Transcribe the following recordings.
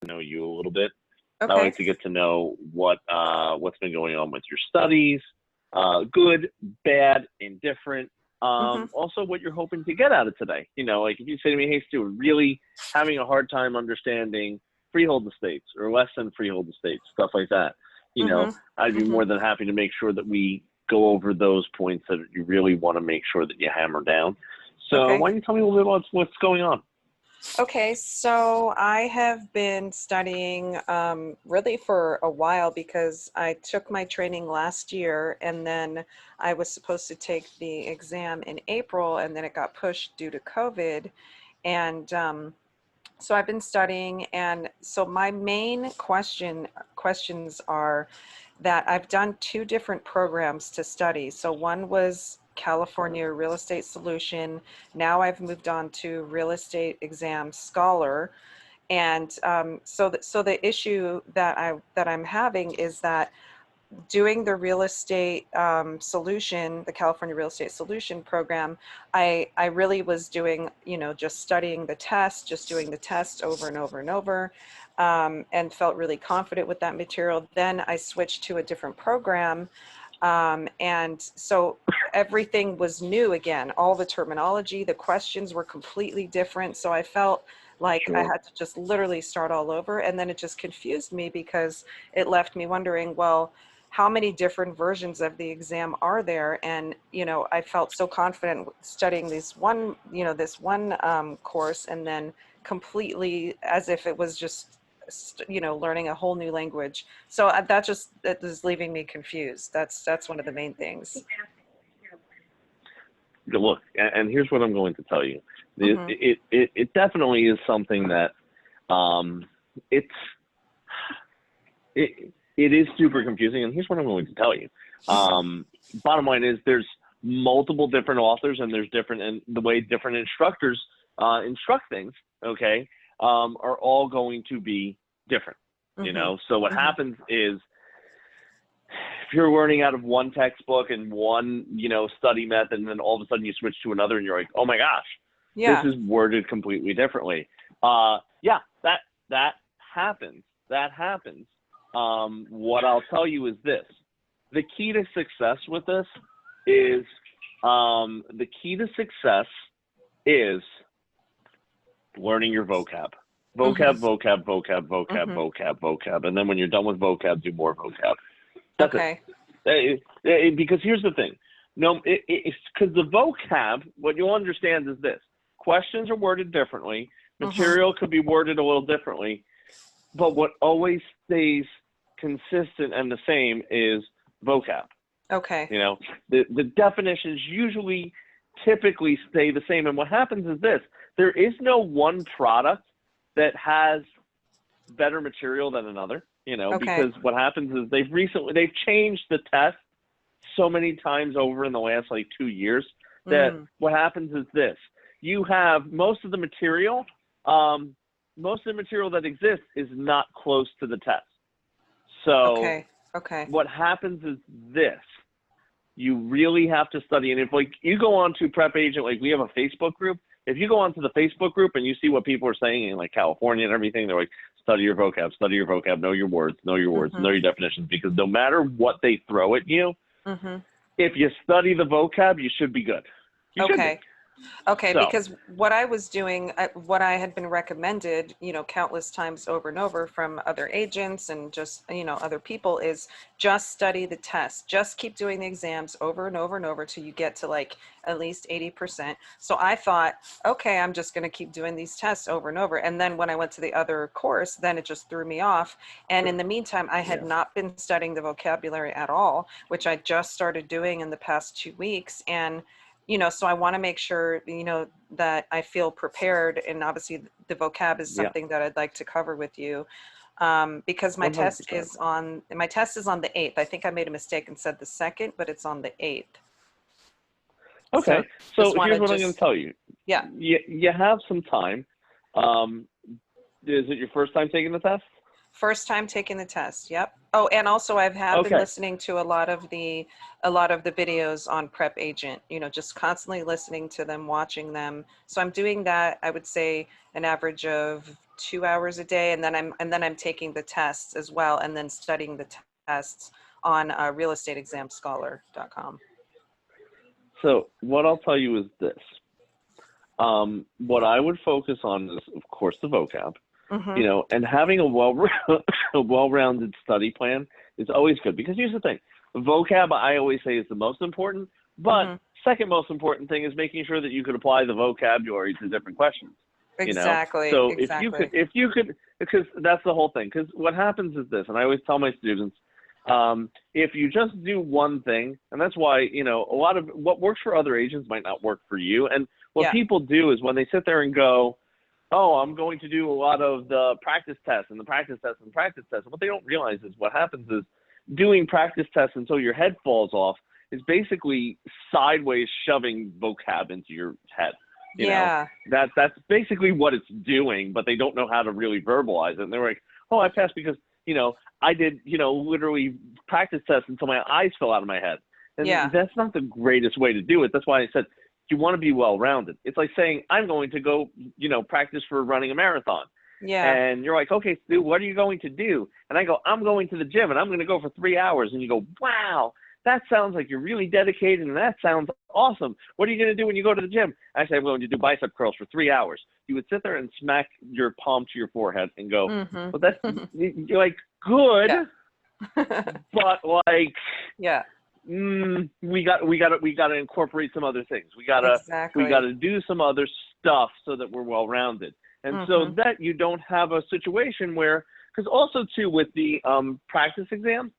to know you a little bit. Okay. I like to get to know what's been going on with your studies, good, bad, indifferent. Also what you're hoping to get out of today. You know, like if you say to me, hey, Stu, really having a hard time understanding freehold estates or less than freehold estates, stuff like that. You know, I'd be more than happy to make sure that we go over those points that you really want to make sure that you hammer down. So why don't you tell me a little bit about what's going on? Okay, so I have been studying really for a while because I took my training last year and then I was supposed to take the exam in April and then it got pushed due to COVID. And so I've been studying, and so my main questions are that I've done 2 different programs to study. So one was California Real Estate Solution. Now I've moved on to Real Estate Exam Scholar. And so the issue that I'm having is that doing the real estate solution, the California Real Estate Solution program, I really was doing, you know, just studying the test, just doing the test over and over and over, and felt really confident with that material. Then I switched to a different program. And so everything was new again. All the terminology, the questions were completely different. So I felt like I had to just literally start all over. And then it just confused me because it left me wondering, well, how many different versions of the exam are there? And, you know, I felt so confident studying this one course and then completely as if it was just, you know, learning a whole new language. So that is leaving me confused. That's one of the main things. Look, and here's what I'm going to tell you. It definitely is something that it is super confusing, and here's what I'm going to tell you. Bottom line is there's multiple different authors, and there's different, and the way different instructors instruct things, okay, are all going to be different, you know? So what happens is if you're learning out of one textbook and one, you know, study method, and then all of a sudden you switch to another and you're like, oh my gosh, this is worded completely differently. Yeah, that happens. That happens. What I'll tell you is this. The key to success with this is, learning your vocab. Vocab. And then when you're done with vocab, do more vocab. That's it. Because here's the thing. No, it's because the vocab, what you'll understand is this. Questions are worded differently. Material could be worded a little differently. But what always stays consistent and the same is vocab. Okay. You know, the definitions typically stay the same. And what happens is this. There is no one product that has better material than another, you know, because what happens is they've changed the test so many times over in the last like 2 years that what happens is this. You have most of the material that exists is not close to the test. So what happens is this. You really have to study. And if like you go on to Prep Agent, like we have a Facebook group. If you go onto the Facebook group and you see what people are saying in like California and everything, they're like, study your vocab, know your words, know your definitions, because no matter what they throw at you, if you study the vocab, you should be good. You should be. Okay, so, because what I was doing, what I had been recommended, you know, countless times over and over from other agents and just, you know, other people is just study the test. Just keep doing the exams over and over and over till you get to like at least 80%. So I thought, okay, I'm just going to keep doing these tests over and over. And then when I went to the other course, then it just threw me off. And in the meantime, I had not been studying the vocabulary at all, which I just started doing in the past 2 weeks. And you know, so I want to make sure, you know, that I feel prepared. And obviously the vocab is something that I'd like to cover with you because my 100%. test is on the 8th. I think I made a mistake and said the 2nd, but it's on the 8th. Okay. So here's what I'm going to tell you. Yeah. You have some time. Is it your first time taking the test? First time taking the test. Yep. Oh, and also I have been listening to a lot of the videos on Prep Agent, you know, just constantly listening to them, watching them. So I'm doing that, I would say an average of 2 hours a day, and then I'm taking the tests as well, and then studying the tests on realestateexamscholar.com. So what I'll tell you is this. What I would focus on is, of course, the vocab. You know, and having a well-rounded study plan is always good, because here's the thing: vocab, I always say, is the most important, but second most important thing is making sure that you could apply the vocabulary to different questions. Exactly. You know? So if you could, because that's the whole thing. Because what happens is this, and I always tell my students, if you just do one thing, and that's why, you know, a lot of what works for other agents might not work for you. And what people do is when they sit there and go, oh, I'm going to do a lot of the practice tests and the practice tests and practice tests. What they don't realize is what happens is doing practice tests until your head falls off is basically sideways shoving vocab into your head. You know, that's basically what it's doing, but they don't know how to really verbalize it. And they're like, oh, I passed because, you know, I did, you know, literally practice tests until my eyes fell out of my head. And that's not the greatest way to do it. That's why I said, you want to be well-rounded. It's like saying, I'm going to go, you know, practice for running a marathon. And you're like, okay, Stu, what are you going to do? And I go, I'm going to the gym and I'm going to go for 3 hours. And you go, wow, that sounds like you're really dedicated and that sounds awesome. What are you going to do when you go to the gym? I say, I'm going to do bicep curls for 3 hours. You would sit there and smack your palm to your forehead and go, well, that's, you're like, good, but like, we got to incorporate some other things. We got to do some other stuff so that we're well-rounded. And so that you don't have a situation where, because also too with the practice exam,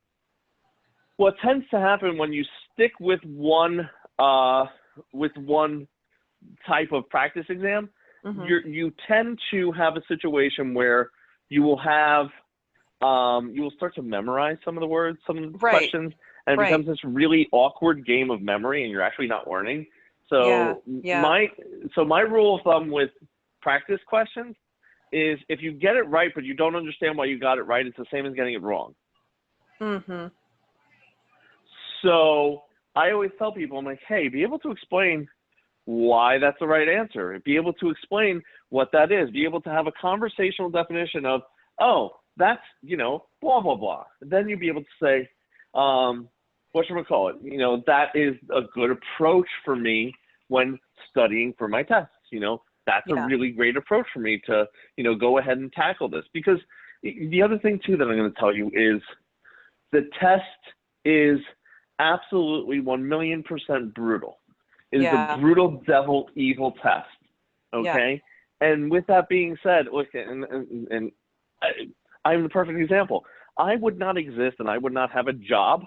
what tends to happen when you stick with one type of practice exam, you tend to have a situation where you will have, you will start to memorize some of the words, some of the questions, and it becomes this really awkward game of memory, and you're actually not learning. So my rule of thumb with practice questions is if you get it right, but you don't understand why you got it right, it's the same as getting it wrong. So I always tell people, I'm like, hey, be able to explain why that's the right answer. Be able to explain what that is. Be able to have a conversational definition of, oh, that's, you know, blah, blah, blah. Then you'd be able to say, whatchamacallit, you know, that is a good approach for me when studying for my tests. You know, that's a really great approach for me to, you know, go ahead and tackle this. Because the other thing too that I'm going to tell you is the test is absolutely 1,000,000% brutal. It is a brutal, devil, evil test. Okay. And with that being said, look, and I'm the perfect example. I would not exist and I would not have a job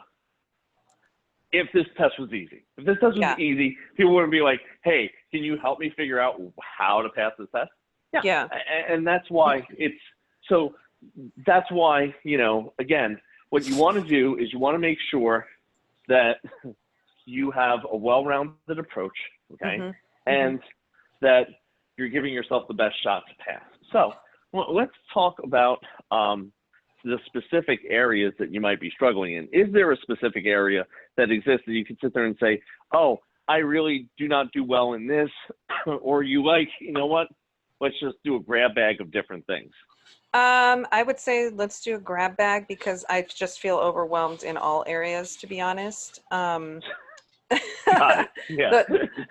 if this test was easy. If this test was easy, people wouldn't be like, hey, can you help me figure out how to pass this test? And that's why that's why, you know, again, what you want to do is you want to make sure that you have a well-rounded approach, okay, and that you're giving yourself the best shot to pass. So let's talk about the specific areas that you might be struggling in. Is there a specific area that exists that you can sit there and say, oh, I really do not do well in this, or you like, you know what, let's just do a grab bag of different things? I would say let's do a grab bag because I just feel overwhelmed in all areas, to be honest. The finance.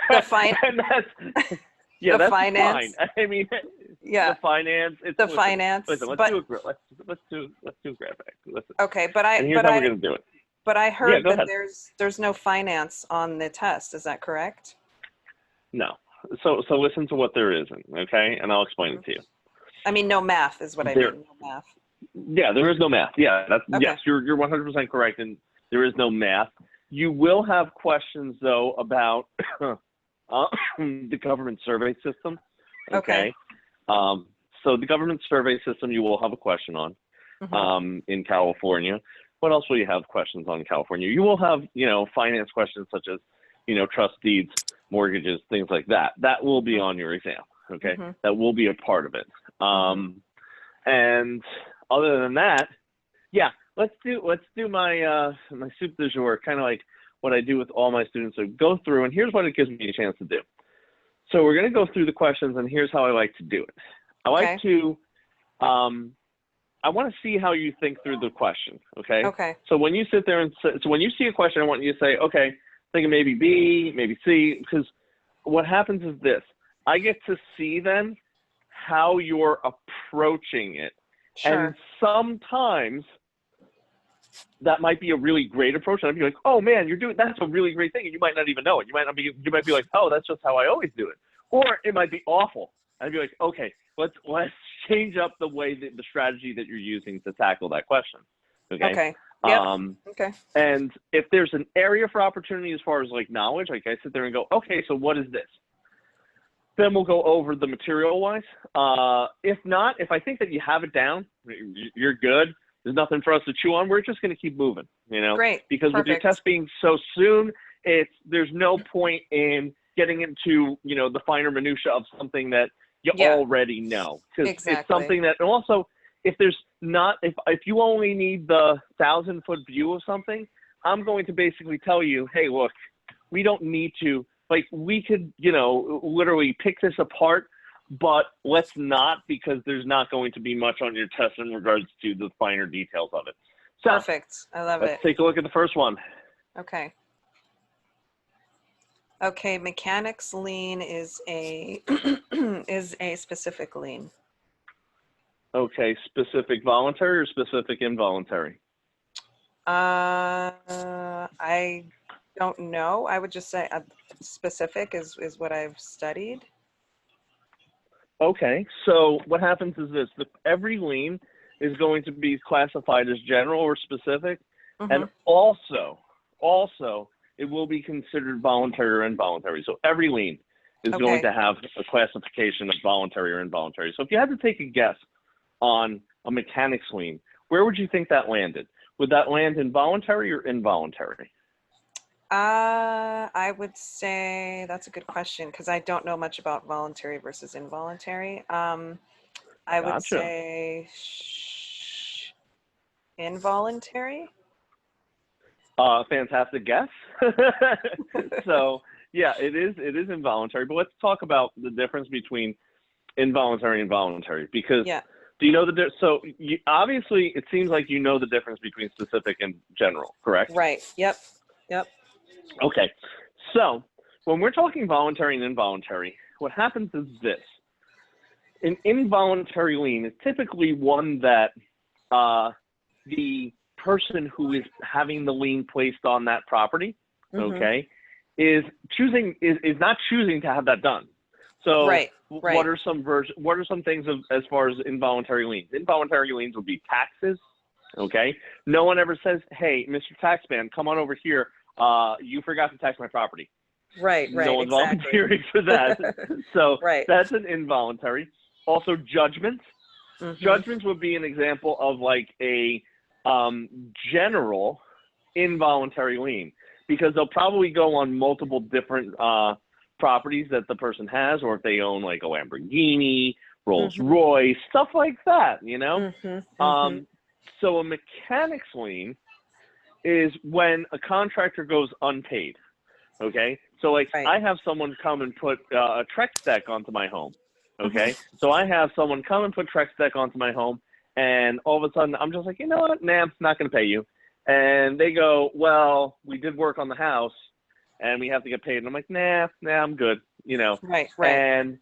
That's fine. I mean, the finance. Finance. Listen, let's do a grab bag. Listen. Okay, and here's how we're gonna do it. But I heard that there's no finance on the test. Is that correct? No. So listen to what there isn't, okay? And I'll explain it to you. I mean, no math is what I mean. No math. Yeah, there is no math. Yeah, yes, you're 100% correct, and there is no math. You will have questions though about the government survey system. Okay. So the government survey system, you will have a question on in California. What else will you have questions on in California? You will have, you know, finance questions such as, you know, trust deeds, mortgages, things like that. That will be on your exam. Okay. That will be a part of it. And other than that, let's do my my soup du jour, kind of like what I do with all my students. So go through, and here's what it gives me a chance to do. So we're going to go through the questions, and here's how I like to do it. I like to I want to see how you think through the question, okay? Okay. So when you sit there and so when you see a question, I want you to say, okay, thinking maybe B, maybe C, because what happens is this. I get to see then how you're approaching it. Sure. And sometimes that might be a really great approach. And I'd be like, oh man, that's a really great thing. And you might not even know it. You might be like, oh, that's just how I always do it. Or it might be awful. I'd be like, okay, let's change up the way the strategy that you're using to tackle that question. Okay. Okay. Yep. Okay. And if there's an area for opportunity as far as like knowledge, like I sit there and go, okay, so what is this? Then we'll go over the material wise. If not, if I think that you have it down, you're good. There's nothing for us to chew on. We're just going to keep moving, you know? Great. Because Perfect. with your test being so soon, there's no point in getting into, you know, the finer minutia of something that you already know. Because it's something that, and also if there's not, if you only need the 1,000-foot view of something, I'm going to basically tell you, hey, look, we don't need to, like, we could, you know, literally pick this apart, but let's not, because there's not going to be much on your test in regards to the finer details of it. So, perfect. I love it. Let's take a look at the first one. Okay. Okay, mechanics lien is a is a specific lien. Okay, specific voluntary or specific involuntary? I don't know. I would just say specific is what I've studied. Okay, so what happens is this: every lien is going to be classified as general or specific, and also it will be considered voluntary or involuntary. So every lien is going to have a classification of voluntary or involuntary. So if you had to take a guess on a mechanics lien, where would you think that landed? Would that land in voluntary or involuntary? I would say that's a good question because I don't know much about voluntary versus involuntary. I would say involuntary. Fantastic guess. So yeah, it is involuntary, but let's talk about the difference between involuntary and voluntary, because do you know so obviously it seems like you know the difference between specific and general, correct? Right. Yep. Okay, so when we're talking voluntary and involuntary, what happens is this: an involuntary lien is typically one that the person who is having the lien placed on that property, okay, is not choosing to have that done. So what are some things as far as involuntary liens? Involuntary liens would be taxes, okay? No one ever says, hey, Mr. Taxman, come on over here. You forgot to tax my property. Right, no one's volunteering for that. So that's an involuntary. Also, judgments. Judgments would be an example of like a general involuntary lien, because they'll probably go on multiple different properties that the person has, or if they own like a Lamborghini, Rolls Royce, stuff like that, you know? So a mechanics lien is when a contractor goes unpaid, okay? So like I have someone come and put a Trex deck onto my home, okay? So I have someone come and put Trex deck onto my home, and all of a sudden I'm just like, you know what, nah, I'm not gonna pay you. And they go, well, we did work on the house and we have to get paid. And I'm like, nah, I'm good, you know? And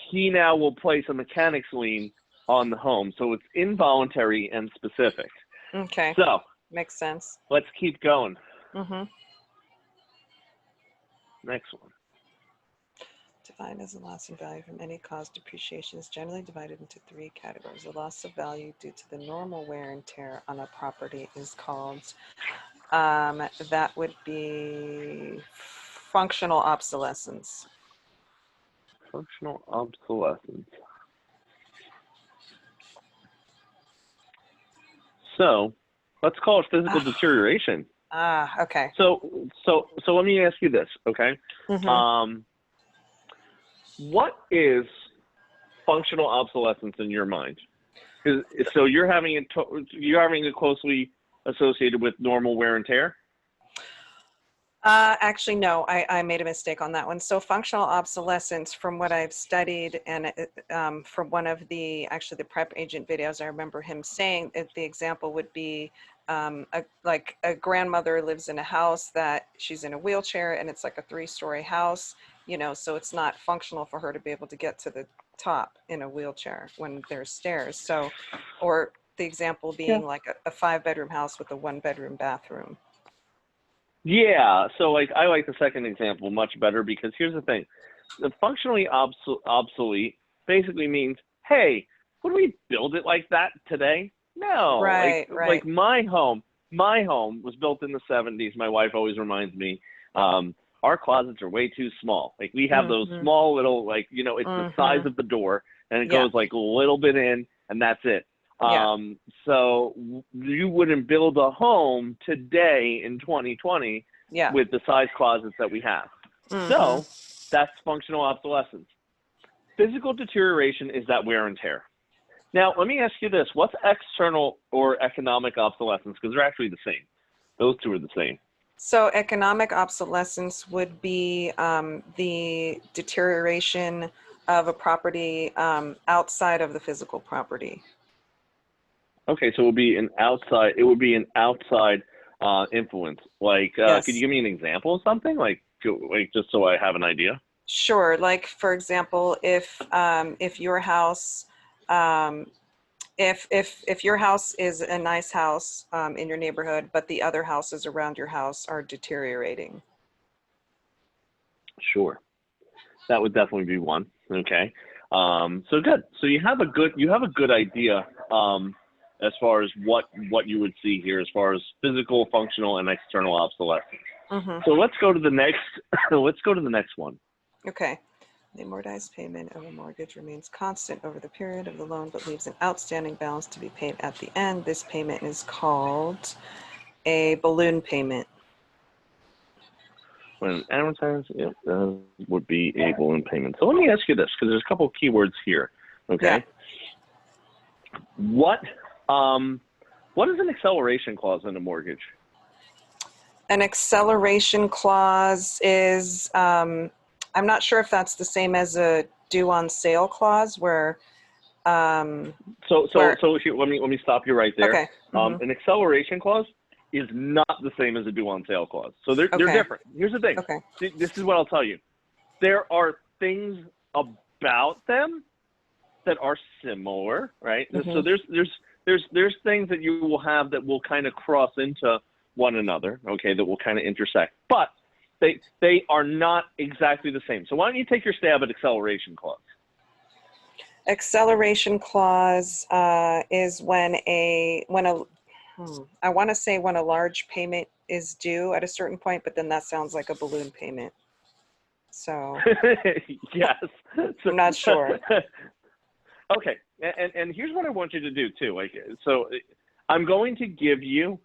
he now will place a mechanics lien on the home. So it's involuntary and specific. Okay. So makes sense. Let's keep going. Next one. Defined as a loss in value from any cause. Depreciation is generally divided into three categories. The loss of value due to the normal wear and tear on a property is called, that would be functional obsolescence. Functional obsolescence. So let's call it physical deterioration. Okay. So let me ask you this, okay? What is functional obsolescence in your mind? So you're having it closely associated with normal wear and tear? Actually, no, I made a mistake on that one. So functional obsolescence, from what I've studied, and from one of the prep agent videos, I remember him saying that the example would be like a grandmother lives in a house that she's in a wheelchair, and it's like a 3-story house, you know, so it's not functional for her to be able to get to the top in a wheelchair when there's stairs. So, or the example being like a 5-bedroom house with a 1-bedroom bathroom. Yeah, so like I like the second example much better because here's the thing. The functionally obsolete basically means, hey, would we build it like that today? No. Right, like, right. Like my home was built in the 70s. My wife always reminds me, our closets are way too small. Like we have those small little, like, you know, it's the size of the door and it goes like a little bit in and that's it. So you wouldn't build a home today in 2020 with the size closets that we have. So that's functional obsolescence. Physical deterioration is that wear and tear. Now, let me ask you this. What's external or economic obsolescence? Because they're actually the same. Those two are the same. So economic obsolescence would be the deterioration of a property outside of the physical property. Okay, so it would be an outside. It would be an outside influence. Like, could you give me an example of something? Like just so I have an idea. Sure. Like, for example, if your house, if your house is a nice house in your neighborhood, but the other houses around your house are deteriorating. Sure, that would definitely be one. Okay, so good. So you have a good idea as far as what you would see here, as far as physical, functional, and external obsolescence. So let's go to the next. Let's go to the next one. Okay. The amortized payment of a mortgage remains constant over the period of the loan, but leaves an outstanding balance to be paid at the end. This payment is called a balloon payment. When amortized, would be a balloon payment. So let me ask you this, because there's a couple of keywords here. Okay. Yeah. What is an acceleration clause in a mortgage? An acceleration clause is I'm not sure if that's the same as a due on sale clause where so let me stop you right there. Okay. An acceleration clause is not the same as a due on sale clause. So they're different. Here's the thing. Okay. This is what I'll tell you. There are things about them that are similar, right? So there's things that you will have that will kind of cross into one another, okay, that will kind of intersect. But they are not exactly the same. So why don't you take your stab at acceleration clause? Acceleration clause is when a large payment is due at a certain point, but then that sounds like a balloon payment. So yes, I'm not sure. Okay, and here's what I want you to do too. Like, so I'm going to give you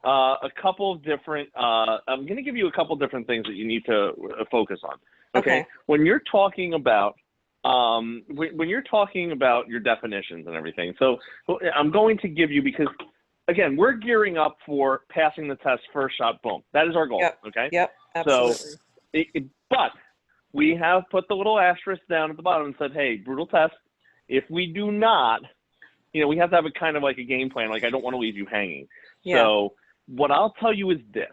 a couple of different. I'm going to give you a couple different things that you need to focus on. Okay. When you're talking about when you're talking about your definitions and everything, so I'm going to give you, because again, we're gearing up for passing the test first shot. Boom. That is our goal. Yep. Okay. Yep. Absolutely. So, but we have put the little asterisk down at the bottom and said, hey, brutal test. If we do not, we have to have a kind of like a game plan. Like, I don't want to leave you hanging. Yeah. So what I'll tell you is this.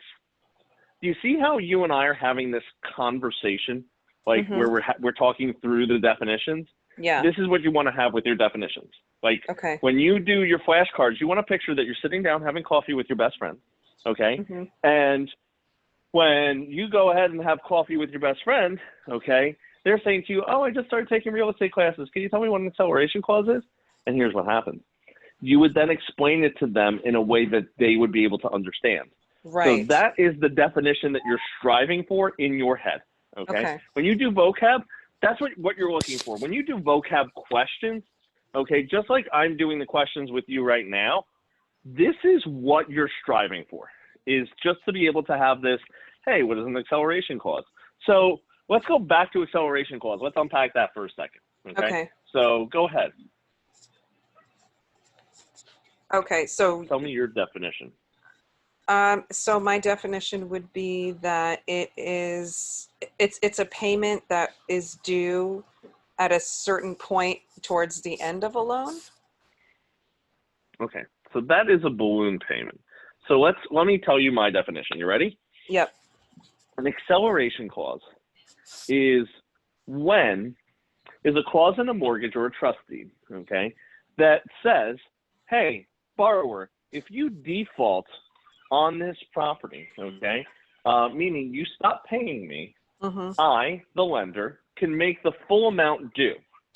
Do you see how you and I are having this conversation, like where we're talking through the definitions? Yeah. This is what you want to have with your definitions. Like, when you do your flashcards, you want to picture that you're sitting down having coffee with your best friend, okay? And when you go ahead and have coffee with your best friend, okay, they're saying to you, oh, I just started taking real estate classes. Can you tell me what an acceleration clause is? And here's what happens. You would then explain it to them in a way that they would be able to understand. Right. So that is the definition that you're striving for in your head, okay? When you do vocab, that's what you're looking for. When you do vocab questions, okay, just like I'm doing the questions with you right now, this is what you're striving for, is just to be able to have this, hey, what is an acceleration clause? So let's go back to acceleration clause. Let's unpack that for a second, okay? So go ahead. Okay, so tell me your definition. So my definition would be that it's a payment that is due at a certain point towards the end of a loan. Okay, so that is a balloon payment. So let me tell you my definition. You ready? Yep. An acceleration clause is a clause in a mortgage or a trust deed, okay, that says, hey, borrower, if you default on this property, okay, meaning you stop paying me, I, the lender, can make the full amount due.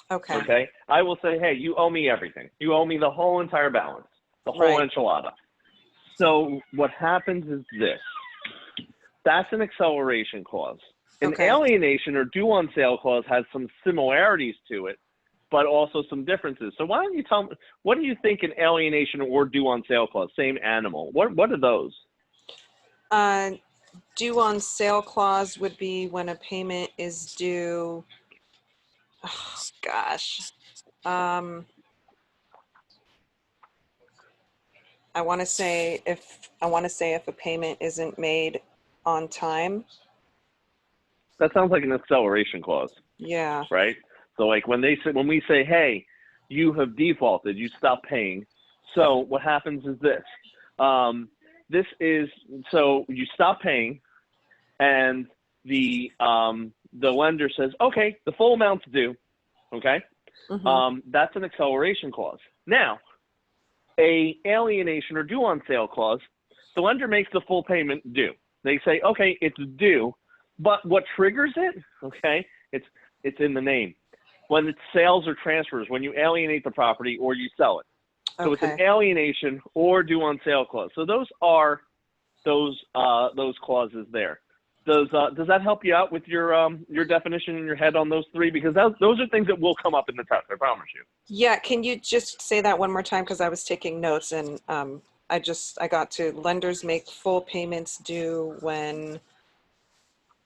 Okay. Okay. I will say, hey, you owe me everything. You owe me the whole entire balance, the whole enchilada. So what happens is this. That's an acceleration clause. An alienation or due on sale clause has some similarities to it, but also some differences. So why don't you tell me, what do you think an alienation or due on sale clause, same animal, what are those? Due on sale clause would be when a payment is due, oh gosh. I want to say if a payment isn't made on time. That sounds like an acceleration clause. Yeah. Right? So like when we say, hey, you have defaulted, you stop paying. So what happens is this. So you stop paying and the lender says, okay, the full amount's due. Okay? That's an acceleration clause. Now, a alienation or due on sale clause, the lender makes the full payment due. They say, okay, it's due, but what triggers it? Okay, it's in the name. When it's sales or transfers, when you alienate the property or you sell it. So it's an alienation or due on sale clause. So those are those clauses there. Does that help you out with your definition in your head on those three? Because those are things that will come up in the test, I promise you. Yeah, can you just say that one more time? Because I was taking notes and I got to lenders make full payments due when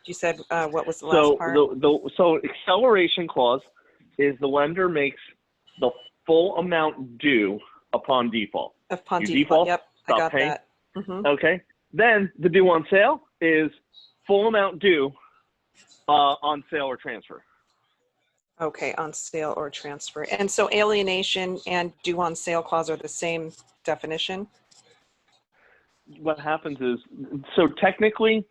you said what was the last part? So acceleration clause is the lender makes the full amount due upon default. Upon default, yep, I got paying. That. Okay, then the due on sale is full amount due on sale or transfer. Okay, on sale or transfer. And so alienation and due on sale clause are the same definition? What happens is, so technically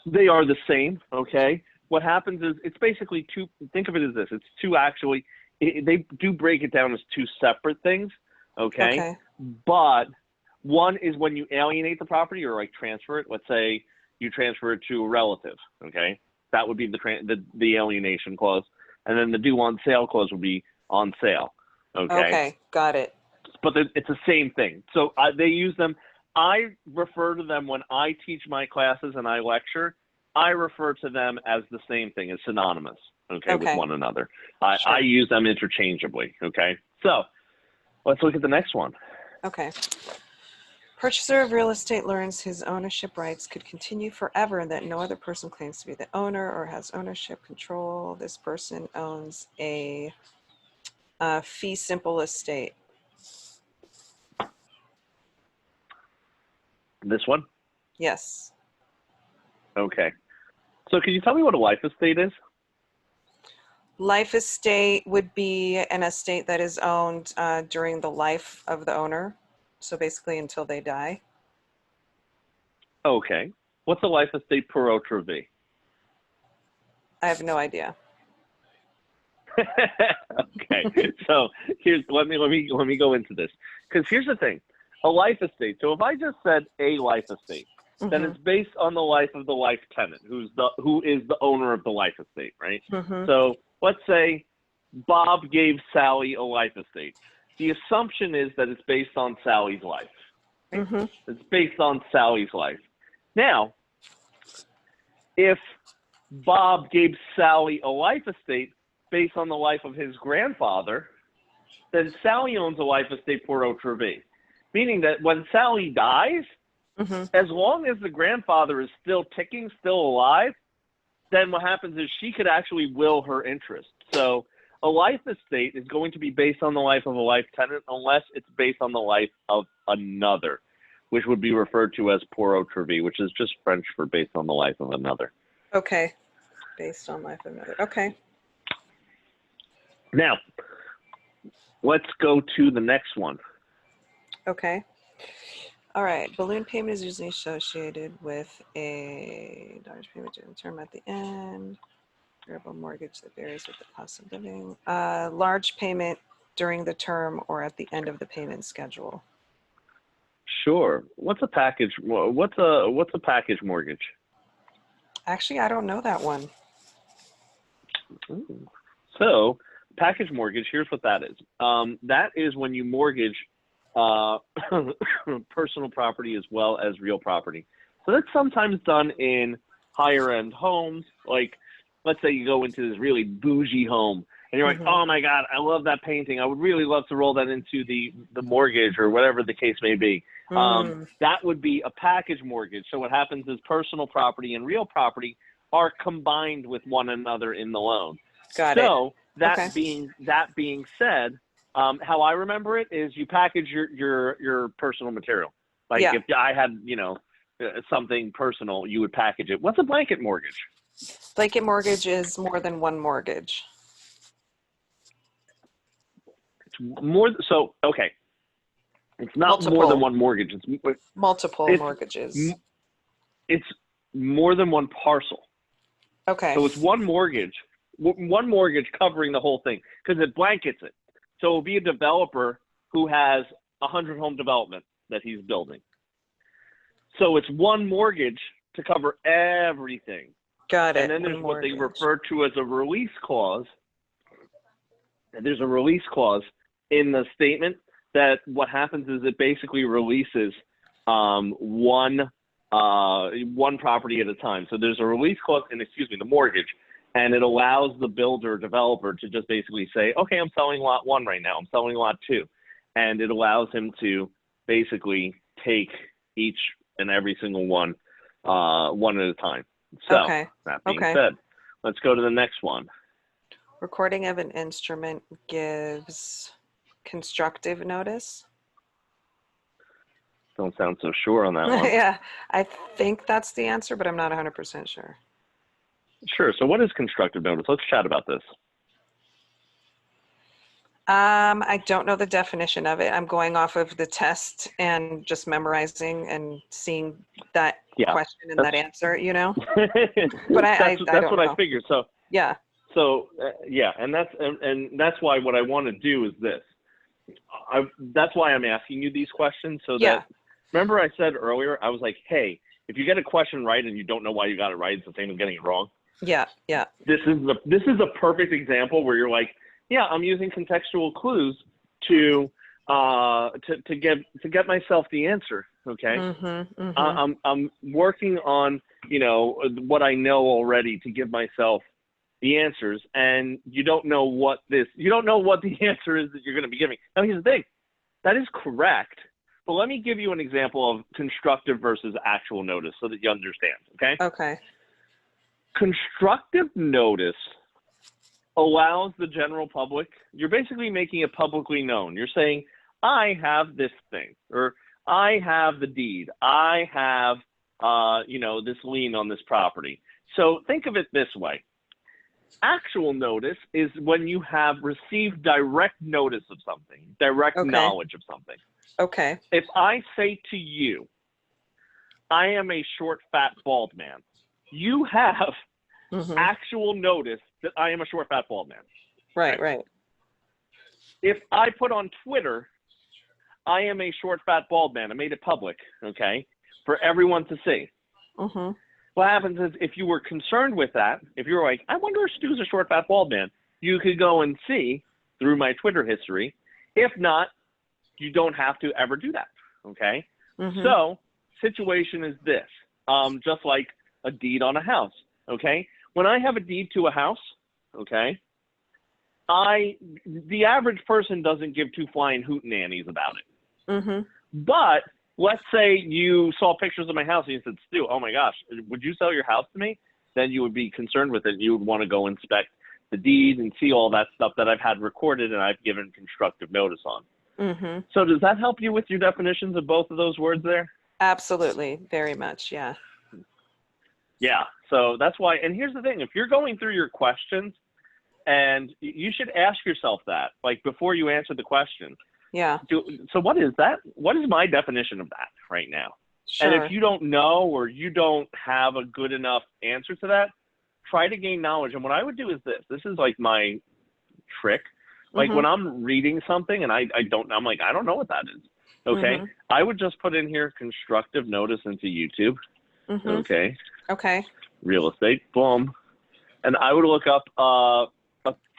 they are the same, okay? What happens is it's basically two, think of it as this, it's two actually, they do break it down as two separate things, okay? But one is when you alienate the property or like transfer it, let's say you transfer it to a relative, okay? That would be the alienation clause. And then the due on sale clause would be on sale, okay? Okay, got it. But it's the same thing. So they use them. I refer to them when I teach my classes and I lecture. I refer to them as the same thing, as synonymous, okay, with one another. I use them interchangeably, okay? So let's look at the next one. Okay. Purchaser of real estate learns his ownership rights could continue forever and that no other person claims to be the owner or has ownership control. This person owns a fee simple estate. This one? Yes. Okay. So can you tell me what a life estate is? Life estate would be an estate that is owned during the life of the owner. So basically until they die. Okay. What's a life estate per autre vie? I have no idea. Okay. So let me go into this. Because here's the thing. A life estate. So if I just said a life estate, then it's based on the life of the life tenant, who is the owner of the life estate, right? So let's say Bob gave Sally a life estate. The assumption is that it's based on Sally's life. It's based on Sally's life. Now, if Bob gave Sally a life estate based on the life of his grandfather, then Sally owns a life estate per autre vie. Meaning that when Sally dies, as long as the grandfather is still ticking, still alive, then what happens is she could actually will her interest. So a life estate is going to be based on the life of a life tenant unless it's based on the life of another. which would be referred to as pour autrui, which is just French for based on the life of another. Okay. Based on life of another. Okay. Now, let's go to the next one. Okay. All right. Balloon payment is usually associated with a large payment during the term at the end. Variable mortgage that varies with the cost of living. Large payment during the term or at the end of the payment schedule. Sure. What's a package? What's a package mortgage? Actually, I don't know that one. Ooh. So, package mortgage. Here's what that is. That is when you mortgage personal property as well as real property. So that's sometimes done in higher end homes. Like, let's say you go into this really bougie home and you're like, oh my God, I love that painting. I would really love to roll that into the mortgage or whatever the case may be. That would be a package mortgage. So what happens is personal property and real property are combined with one another in the loan. Got it. So that being said, how I remember it is you package your personal material. Like if I had, something personal, you would package it. What's a blanket mortgage? Blanket mortgage is more than one mortgage. It's more. So, okay. It's not more than one mortgage. It's multiple mortgages. It's more than one parcel. Okay. So it's one mortgage covering the whole thing because it blankets it. So it'll be a developer who has 100 home development that he's building. So it's one mortgage to cover everything. Got it. And then there's what they refer to as a release clause. And there's a release clause in the statement that what happens is it basically releases one property at a time. So there's a release clause in, the mortgage, and it allows the builder developer to just basically say, okay, I'm selling lot 1 right now. I'm selling lot 2. And it allows him to basically take each and every single one at a time. So that being said, let's go to the next one. Recording of an instrument gives constructive notice. Don't sound so sure on that one. Yeah, I think that's the answer, but I'm not 100% sure. Sure. So what is constructive notice? Let's chat about this. I don't know the definition of it. I'm going off of the test and just memorizing and seeing that question and that answer, But that's what I figured. So yeah. So and that's why what I want to do is this. That's why I'm asking you these questions so that. Remember I said earlier, I was like, hey, if you get a question right and you don't know why you got it right, it's the same as getting it wrong. Yeah. This is a perfect example where you're like, yeah, I'm using contextual clues to get myself the answer. Okay. I'm working on what I know already to give myself the answers, and you don't know what the answer is that you're going to be giving. Now here's the thing, that is correct. But let me give you an example of constructive versus actual notice so that you understand. Okay. Okay. Constructive notice allows the general public, you're basically making it publicly known. You're saying, I have this thing, or I have the deed. I have, this lien on this property. So think of it this way. Actual notice is when you have received direct notice of something, direct knowledge of something. Okay. If I say to you, I am a short, fat, bald man, you have actual notice that I am a short, fat, bald man. Right. If I put on Twitter, I am a short, fat, bald man, I made it public, for everyone to see. What happens is if you were concerned with that, if you were like, I wonder if Stu's a short, fat, bald man, you could go and see through my Twitter history. If not, you don't have to ever do that, So situation is this, just like a deed on a house, When I have a deed to a house, the average person doesn't give two flying hootenannies about it. But let's say you saw pictures of my house and you said, Stu, oh my gosh, would you sell your house to me? Then you would be concerned with it. You would want to go inspect the deed and see all that stuff that I've had recorded and I've given constructive notice on. So does that help you with your definitions of both of those words there? Absolutely. Very much. Yeah. Yeah. So that's why. And here's the thing: if you're going through your questions, and you should ask yourself that, like before you answer the question. Yeah. So what is that? What is my definition of that right now? Sure. And if you don't know or you don't have a good enough answer to that, try to gain knowledge. And what I would do is this. This is like my trick. Like when I'm reading something and I don't know, I'm like, I don't know what that is. Okay. I would just put in here constructive notice into YouTube. Okay. Okay. Real estate. Boom. And I would look up a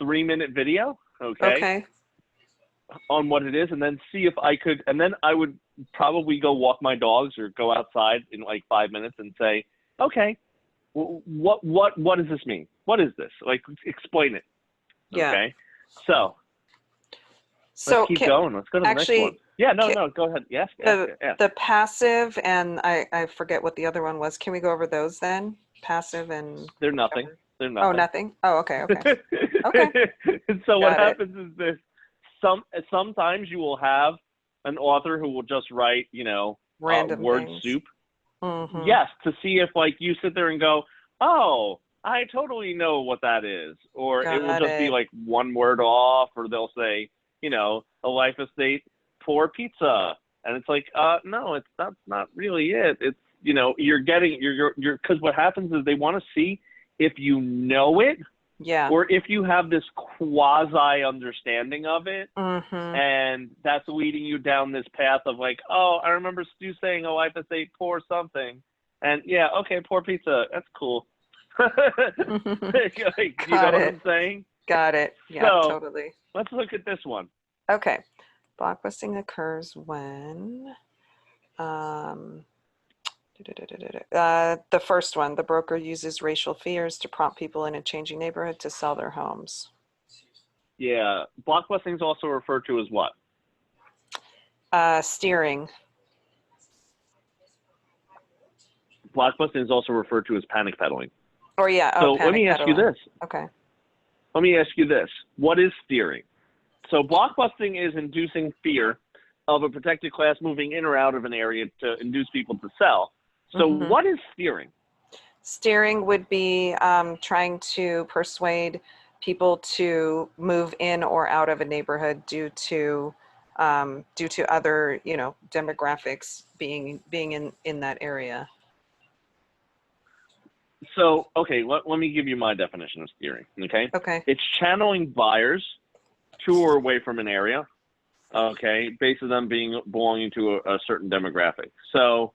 3-minute video. Okay. On what it is, and then see if I could, and then I would probably go walk my dogs or go outside in like 5 minutes and say, okay, what does this mean? What is this? Like, explain it. Yeah. Okay. So let's keep going. Let's go to the next one. Yeah, no, go ahead. Yes. The passive and I forget what the other one was. Can we go over those then? Passive and they're nothing. They're nothing. Oh, nothing. Oh, okay. Okay. So what happens is this. Sometimes you will have an author who will just write, random word things. soup. Yes, to see if like you sit there and go, oh, I totally know what that is, or it will just be like one word off, or they'll say, a life estate poor pizza, and it's like, no, that's not really it. It's you're getting because what happens is they want to see if you know it. Yeah. Or if you have this quasi understanding of it, and that's leading you down this path of like, oh, I remember Stu saying a life estate poor something, and yeah, okay, poor pizza, that's cool. Like, you know what I'm saying? Got it. Yeah, so, totally. Let's look at this one. Okay. Blockbusting occurs when the first one, the broker uses racial fears to prompt people in a changing neighborhood to sell their homes. Yeah. Blockbusting is also referred to as what? Steering. Blockbusting is also referred to as panic peddling. Or yeah. So let me ask you this. Okay. Let me ask you this. What is steering? So blockbusting is inducing fear of a protected class moving in or out of an area to induce people to sell. So what is steering? Steering would be trying to persuade people to move in or out of a neighborhood due to other, demographics being in that area. So, okay, let me give you my definition of steering, okay? Okay. It's channeling buyers to or away from an area, okay, based on them belonging to a certain demographic. So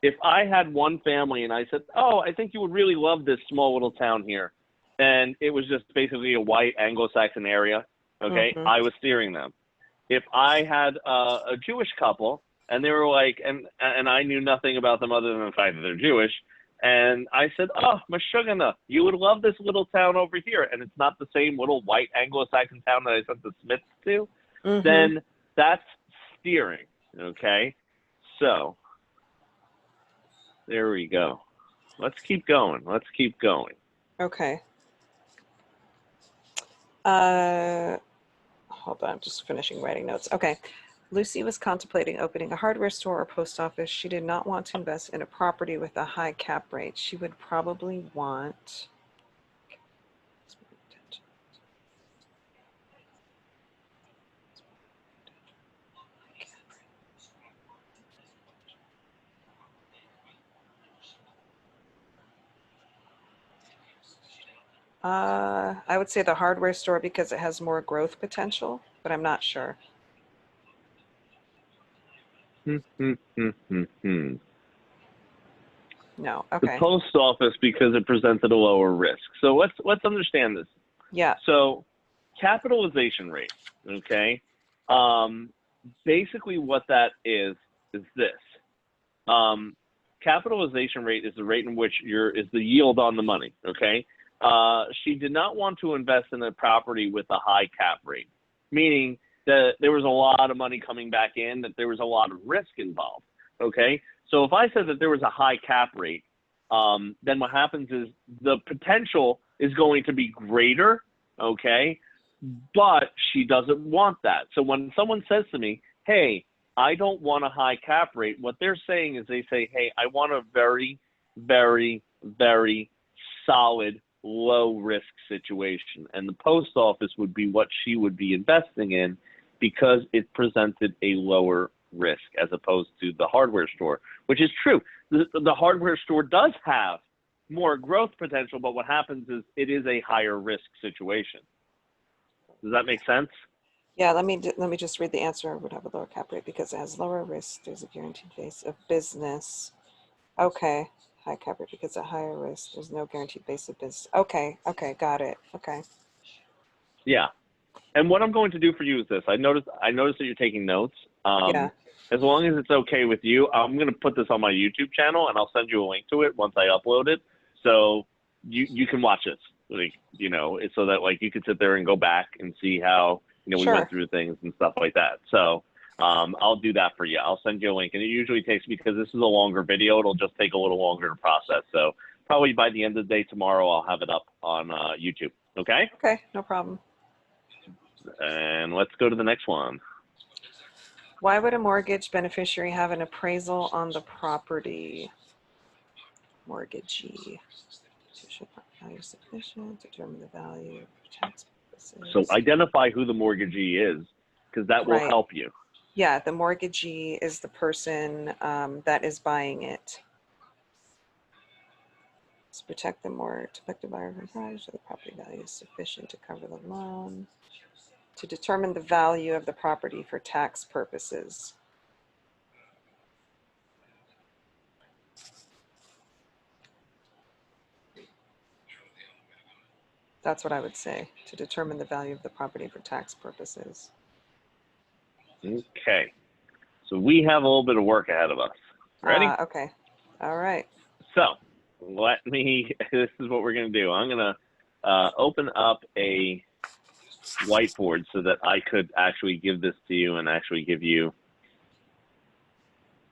if I had one family and I said, oh, I think you would really love this small little town here, and it was just basically a white Anglo-Saxon area, okay, I was steering them. If I had a Jewish couple and they were like, and I knew nothing about them other than the fact that they're Jewish, and I said, oh, Meshuggah, you would love this little town over here, and it's not the same little white Anglo-Saxon town that I sent the Smiths to, then that's steering, okay? So there we go. Let's keep going. Okay. Hold on, I'm just finishing writing notes. Okay. Lucy was contemplating opening a hardware store or post office. She did not want to invest in a property with a high cap rate. She would probably want... I would say the hardware store because it has more growth potential, but I'm not sure. No, okay. The post office because it presented a lower risk. So let's understand this. Yeah. So capitalization rate, okay? Basically what that is this. Capitalization rate is the rate in which is the yield on the money, okay? She did not want to invest in a property with a high cap rate, meaning that there was a lot of money coming back in, that there was a lot of risk involved, okay? So if I said that there was a high cap rate, then what happens is the potential is going to be greater, okay? But she doesn't want that. So when someone says to me, hey, I don't want a high cap rate. What they're saying is they say, hey, I want a very, very, very solid, low risk situation. And the post office would be what she would be investing in because it presented a lower risk as opposed to the hardware store, which is true. The hardware store does have more growth potential, but what happens is it is a higher risk situation. Does that make sense? Yeah, let me just read the answer. Would have a lower cap rate because it has lower risk. There's a guaranteed base of business. Okay, high cap rate because at higher risk, there's no guaranteed base of business. Okay, got it. Okay. Yeah. And what I'm going to do for you is this. I noticed that you're taking notes. Yeah. As long as it's okay with you, I'm going to put this on my YouTube channel, and I'll send you a link to it once I upload it. So you can watch this, like, you know, so that like you could sit there and go back and see how, you know, we went through things and stuff like that. So I'll do that for you. I'll send you a link, and it usually takes, because this is a longer video, it'll just take a little longer to process. So probably by the end of the day tomorrow, I'll have it up on YouTube. Okay? Okay, no problem. And let's go to the next one. Why would a mortgage beneficiary have an appraisal on the property? Mortgagee. Value sufficient, determine the value for tax purposes. So identify who the mortgagee is, because that will help you. Yeah, the mortgagee is the person that is buying it. To protect the buyer from price, so the property value is sufficient to cover the loan. To determine the value of the property for tax purposes. That's what I would say, to determine the value of the property for tax purposes. Okay. So we have a little bit of work ahead of us. Ready? Okay. All right. So this is what we're going to do. I'm going to open up a whiteboard so that I could actually give this to you and actually give you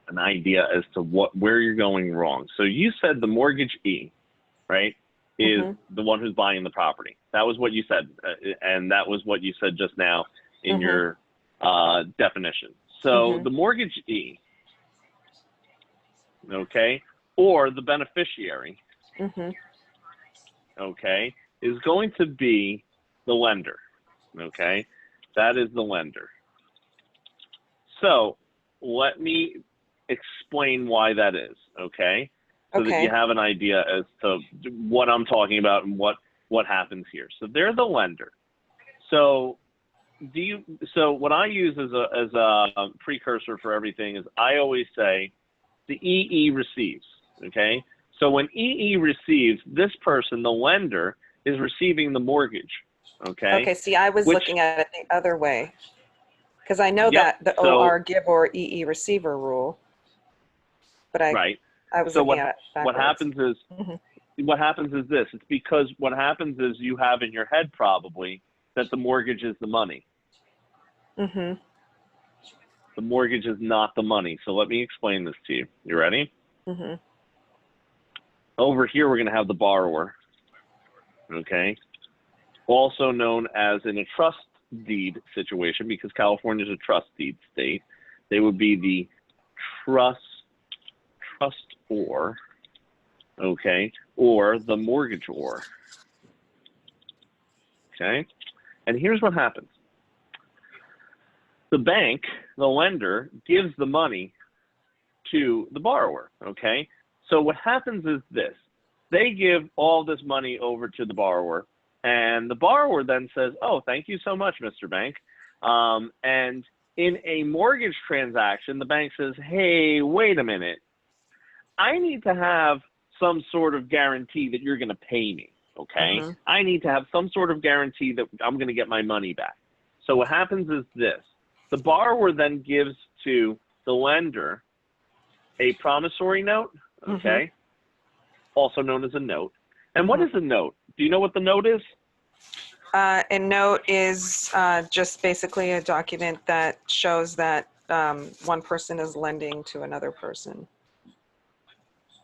an idea as to where you're going wrong. So you said the mortgagee, right, is the one who's buying the property. That was what you said, and that was what you said just now in your definition. So the mortgagee, okay, or the beneficiary, okay, is going to be the lender. Okay, that is the lender. So let me explain why that is, okay? So that you have an idea as to what I'm talking about and what happens here. So they're the lender. So what I use as a precursor for everything is I always say the EE receives, okay? So when EE receives, this person, the lender, is receiving the mortgage. Okay, see, I was looking at it the other way, because I know that the OR give or EE receiver rule, but I was looking at it backwards. What happens is this. It's because what happens is you have in your head probably that the mortgage is the money. The mortgage is not the money. So let me explain this to you. You ready? Over here, we're going to have the borrower, okay? Also known as in a trust deed situation, because California is a trust deed state, they would be the trustor, okay, or the mortgagor, okay? And here's what happens. The bank, the lender, gives the money to the borrower, okay? So what happens is this. They give all this money over to the borrower, and the borrower then says, oh, thank you so much, Mr. Bank. And in a mortgage transaction, the bank says, hey, wait a minute. I need to have some sort of guarantee that you're going to pay me, okay? I need to have some sort of guarantee that I'm going to get my money back. So what happens is this. The borrower then gives to the lender a promissory note, okay? Also known as a note. And what is a note? Do you know what the note is? A note is just basically a document that shows that one person is lending to another person.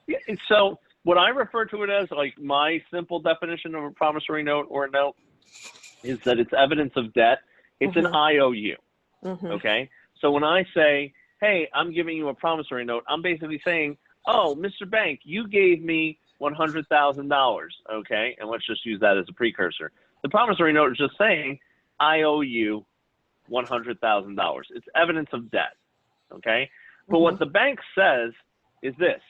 Yeah, and so what I refer to it as, like my simple definition of a promissory note or a note, is that it's evidence of debt. It's an IOU, okay? So when I say hey, I'm giving you a promissory note, I'm basically saying, oh, Mr. Bank, you gave me $100,000, okay? And let's just use that as a precursor. The promissory note is just saying, I owe you $100,000. It's evidence of debt, okay? But what the bank says is this.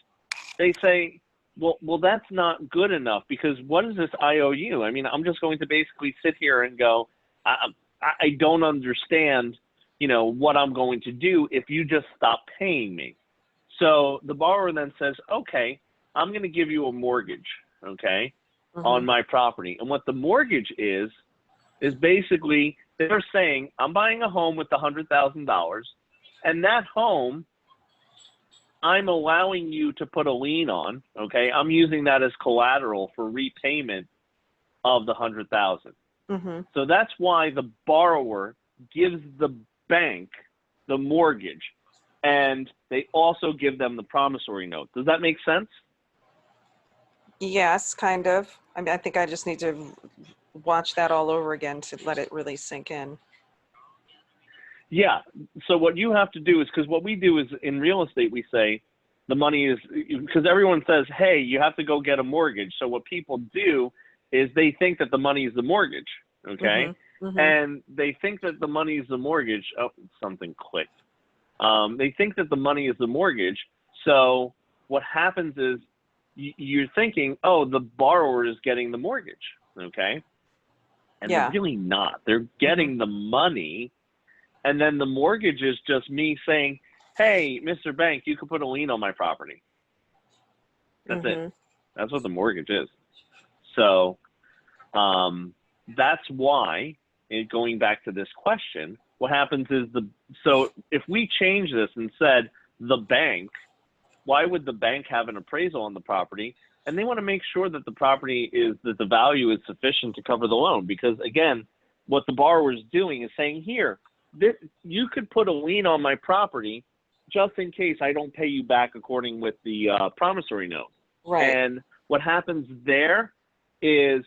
They say, well, that's not good enough, because what is this IOU? I mean, I'm just going to basically sit here and go, I don't understand, you know, what I'm going to do if you just stop paying me. So the borrower then says, okay, I'm going to give you a mortgage, okay, on my property. And what the mortgage is basically they're saying, I'm buying a home with the $100,000, and that home I'm allowing you to put a lien on, okay? I'm using that as collateral for repayment of the $100,000. So that's why the borrower gives the bank the mortgage, and they also give them the promissory note. Does that make sense? Yes, kind of. I mean, I think I just need to watch that all over again to let it really sink in. Yeah. So what you have to do is, because what we do is in real estate, we say the money is, because everyone says, hey, you have to go get a mortgage. So what people do is they think that the money is the mortgage, okay? And they think that the money is the mortgage. Oh, something clicked. They think that the money is the mortgage. So what happens is you're thinking, oh, the borrower is getting the mortgage, okay? And they're really not. They're getting the money. And then the mortgage is just me saying, hey, Mr. Bank, you can put a lien on my property. That's it. That's what the mortgage is. So that's why, going back to this question, what happens is so if we change this and said the bank, why would the bank have an appraisal on the property? And they want to make sure that the property that the value is sufficient to cover the loan. Because again, what the borrower is doing is saying, here, you could put a lien on my property just in case I don't pay you back according with the promissory note. Right. And what happens there is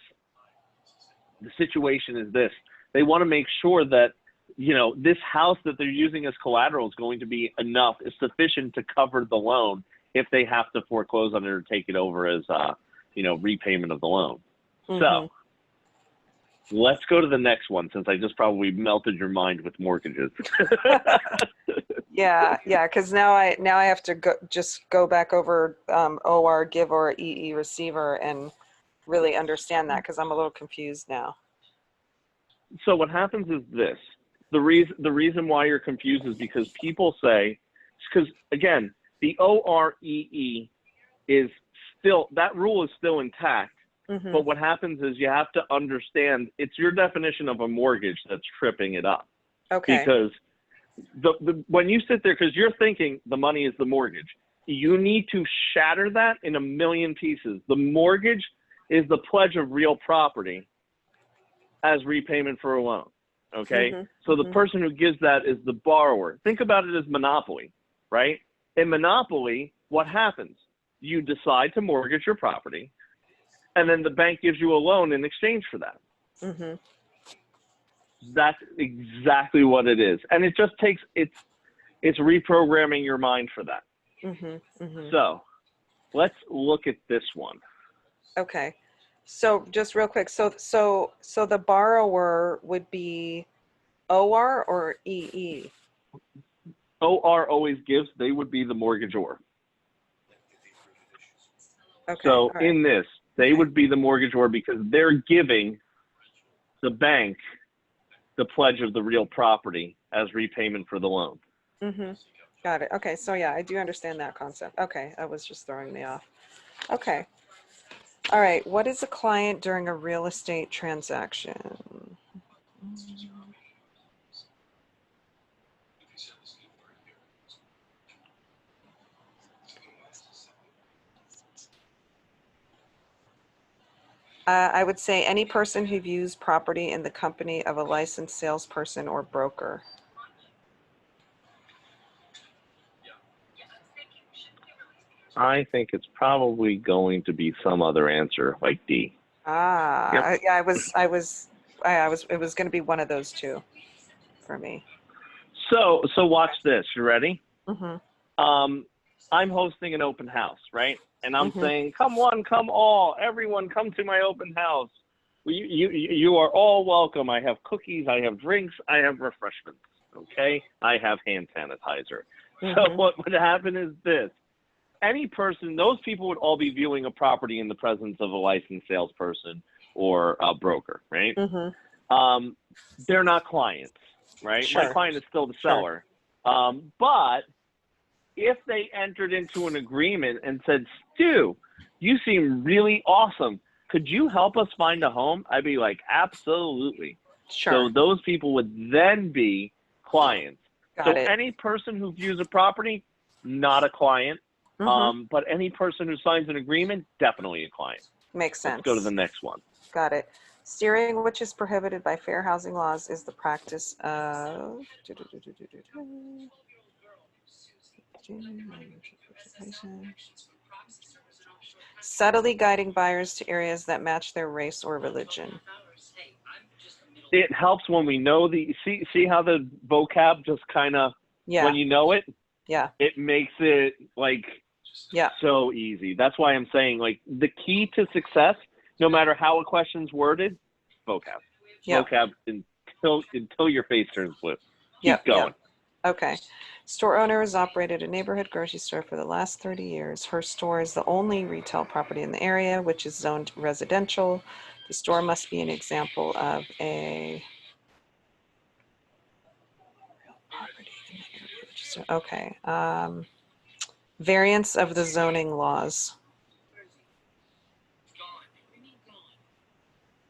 the situation is this. They want to make sure that, you know, this house that they're using as collateral is going to be enough, is sufficient to cover the loan if they have to foreclose on it or take it over as, you know, repayment of the loan. So let's go to the next one, since I just probably melted your mind with mortgages. Yeah, because now I have to go back over OR give or EE receiver and really understand that, because I'm a little confused now. So what happens is this. The reason why you're confused is because people say, because again, the OREE is still, that rule is still intact. But what happens is you have to understand it's your definition of a mortgage that's tripping it up. Okay. Because when you sit there, because you're thinking the money is the mortgage, you need to shatter that in a million pieces. The mortgage is the pledge of real property as repayment for a loan. Okay? So the person who gives that is the borrower. Think about it as monopoly, right? In monopoly, what happens? You decide to mortgage your property, and then the bank gives you a loan in exchange for that. That's exactly what it is. And it just takes, it's reprogramming your mind for that. So let's look at this one. Okay. So just real quick. So the borrower would be OR or EE? OR always gives, they would be the mortgagor. Okay. So in this, they would be the mortgagor because they're giving the bank the pledge of the real property as repayment for the loan. Got it. Okay. So yeah, I do understand that concept. Okay. That was just throwing me off. Okay. All right. What is a client during a real estate transaction? I would say any person who views property in the company of a licensed salesperson or broker. I think it's probably going to be some other answer like D. Yeah, it was going to be one of those two for me. So watch this. You ready? I'm hosting an open house, right? And I'm saying, come one, come all, everyone come to my open house. You are all welcome. I have cookies, I have drinks, I have refreshments, okay? I have hand sanitizer. So what would happen is this. Any person, those people would all be viewing a property in the presence of a licensed salesperson or a broker, right? They're not clients, right? Sure. My client is still the seller. But if they entered into an agreement and said, Stu, you seem really awesome. Could you help us find a home? I'd be like, absolutely. Sure. So those people would then be clients. Got it. Any person who views a property, not a client. But any person who signs an agreement, definitely a client. Makes sense. Let's go to the next one. Got it. Steering, which is prohibited by fair housing laws, is the practice of subtly guiding buyers to areas that match their race or religion. It helps when we know see how the vocab just kind of, when you know it, it makes it like so easy. That's why I'm saying, like, the key to success, no matter how a question's worded, vocab. Vocab until your face turns blue. Keep going. Okay. Store owner has operated a neighborhood grocery store for the last 30 years. Her store is the only retail property in the area, which is zoned residential. The store must be an example of a real property in the area. Okay. Variance of the zoning laws.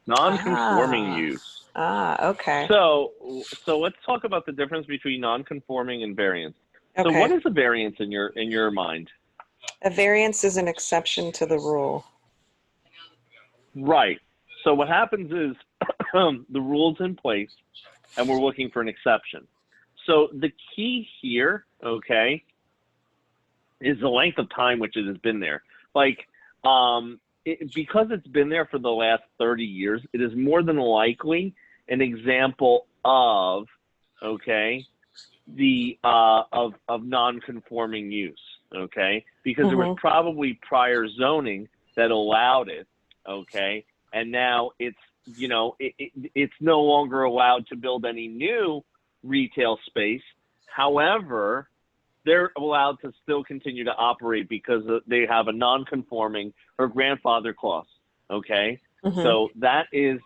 Non-conforming use. Okay. So let's talk about the difference between non-conforming and variance. Okay. So what is a variance in your mind? A variance is an exception to the rule. Right. So what happens is the rule's in place and we're looking for an exception. So the key here, okay, is the length of time which it has been there. Like, because it's been there for the last 30 years, it is more than likely an example of, okay, the of non-conforming use, okay, because there was probably prior zoning that allowed it, okay, and now it's, you know, it's no longer allowed to build any new retail space. However, they're allowed to still continue to operate because they have a non-conforming or grandfather clause, okay? So that is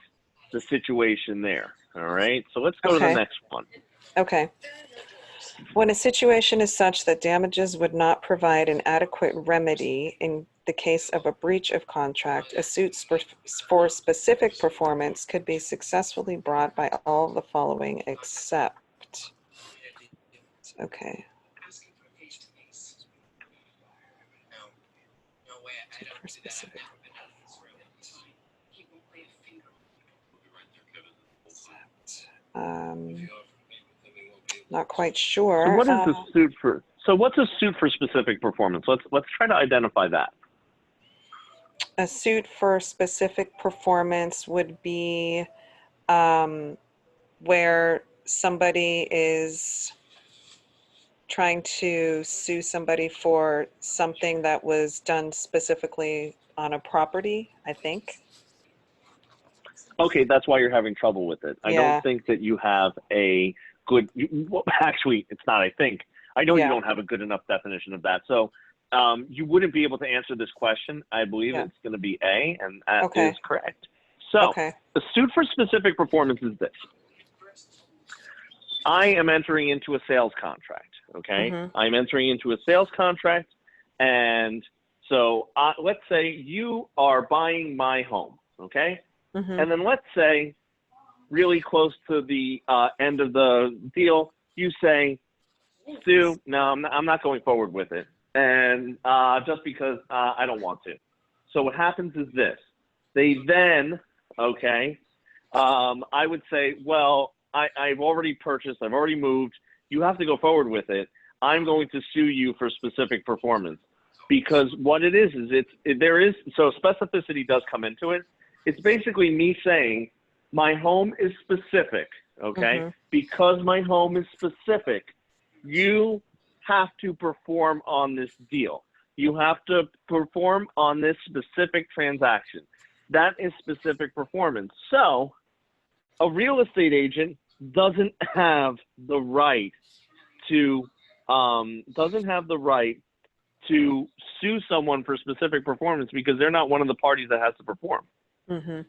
the situation there, all right? So let's go to the next one. Okay. When a situation is such that damages would not provide an adequate remedy in the case of a breach of contract, a suit for specific performance could be successfully brought by all the following except, okay. For specific. Not quite sure. So what is the suit for? So what's a suit for specific performance? Let's try to identify that. A suit for specific performance would be where somebody is trying to sue somebody for something that was done specifically on a property, I think. Okay, that's why you're having trouble with it. I don't think that you have a good, well, actually, it's not, I think. I know you don't have a good enough definition of that. So you wouldn't be able to answer this question. I believe it's going to be A, and that is correct. So the suit for specific performance is this. I am entering into a sales contract, okay? I'm entering into a sales contract, and so let's say you are buying my home, okay? And then let's say really close to the end of the deal, you say, Stu, no, I'm not going forward with it, and just because I don't want to. So what happens is this. They then, okay, I would say, well, I've already purchased, I've already moved, you have to go forward with it. I'm going to sue you for specific performance. Because what it is so specificity does come into it. It's basically me saying, my home is specific, okay? Because my home is specific, you have to perform on this deal. You have to perform on this specific transaction. That is specific performance. So a real estate agent doesn't have the right to sue someone for specific performance because they're not one of the parties that has to perform. Mm-hmm.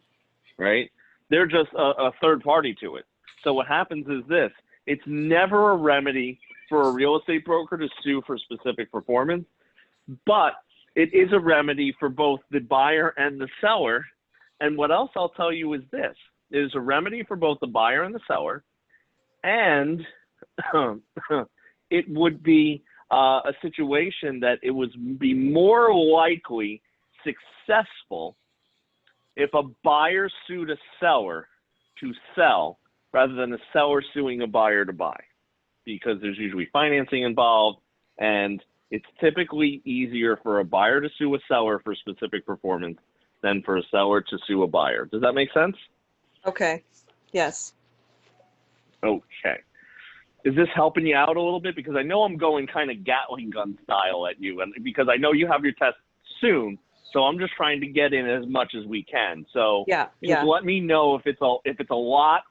Right? They're just a third party to it. So what happens is this: it's never a remedy for a real estate broker to sue for specific performance, but it is a remedy for both the buyer and the seller. And what else I'll tell you is this: it is a remedy for both the buyer and the seller, and it would be a situation that it would be more likely successful if a buyer sued a seller to sell rather than a seller suing a buyer to buy, because there's usually financing involved, and it's typically easier for a buyer to sue a seller for specific performance than for a seller to sue a buyer. Does that make sense? Okay. Yes. Okay. Is this helping you out a little bit? Because I know I'm going kind of Gatling gun style at you, and because I know you have your test soon, so I'm just trying to get in as much as we can. So just let me know if it's a lot,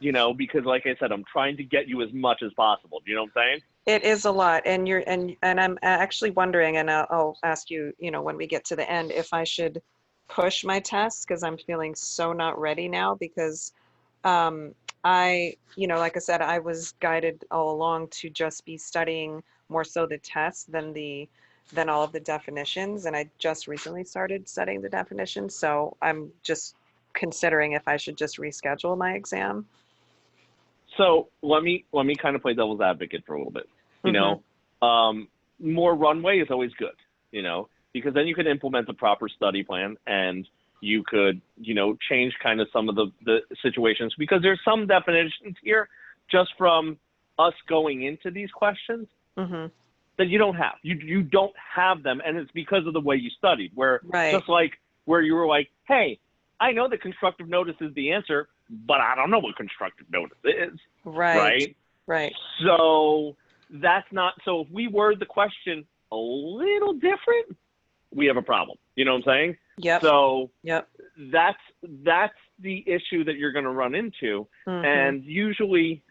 you know, because like I said, I'm trying to get you as much as possible. Do you know what I'm saying? It is a lot, and I'm actually wondering, and I'll ask you, you know, when we get to the end, if I should push my tests, because I'm feeling so not ready now, because you know, like I said, I was guided all along to just be studying more so the tests than all of the definitions, and I just recently started studying the definitions, so I'm just considering if I should just reschedule my exam. So let me kind of play devil's advocate for a little bit. You know, more runway is always good, you know, because then you can implement the proper study plan, and you could, you know, change kind of some of the situations, because there's some definitions here just from us going into these questions that you don't have. You don't have them, and it's because of the way you studied, where just like where you were like, hey, I know that constructive notice is the answer, but I don't know what constructive notice is. Right. So that's not, so if we word the question a little different, we have a problem. You know what I'm saying? Yep. So that's the issue that you're going to run into. And usually,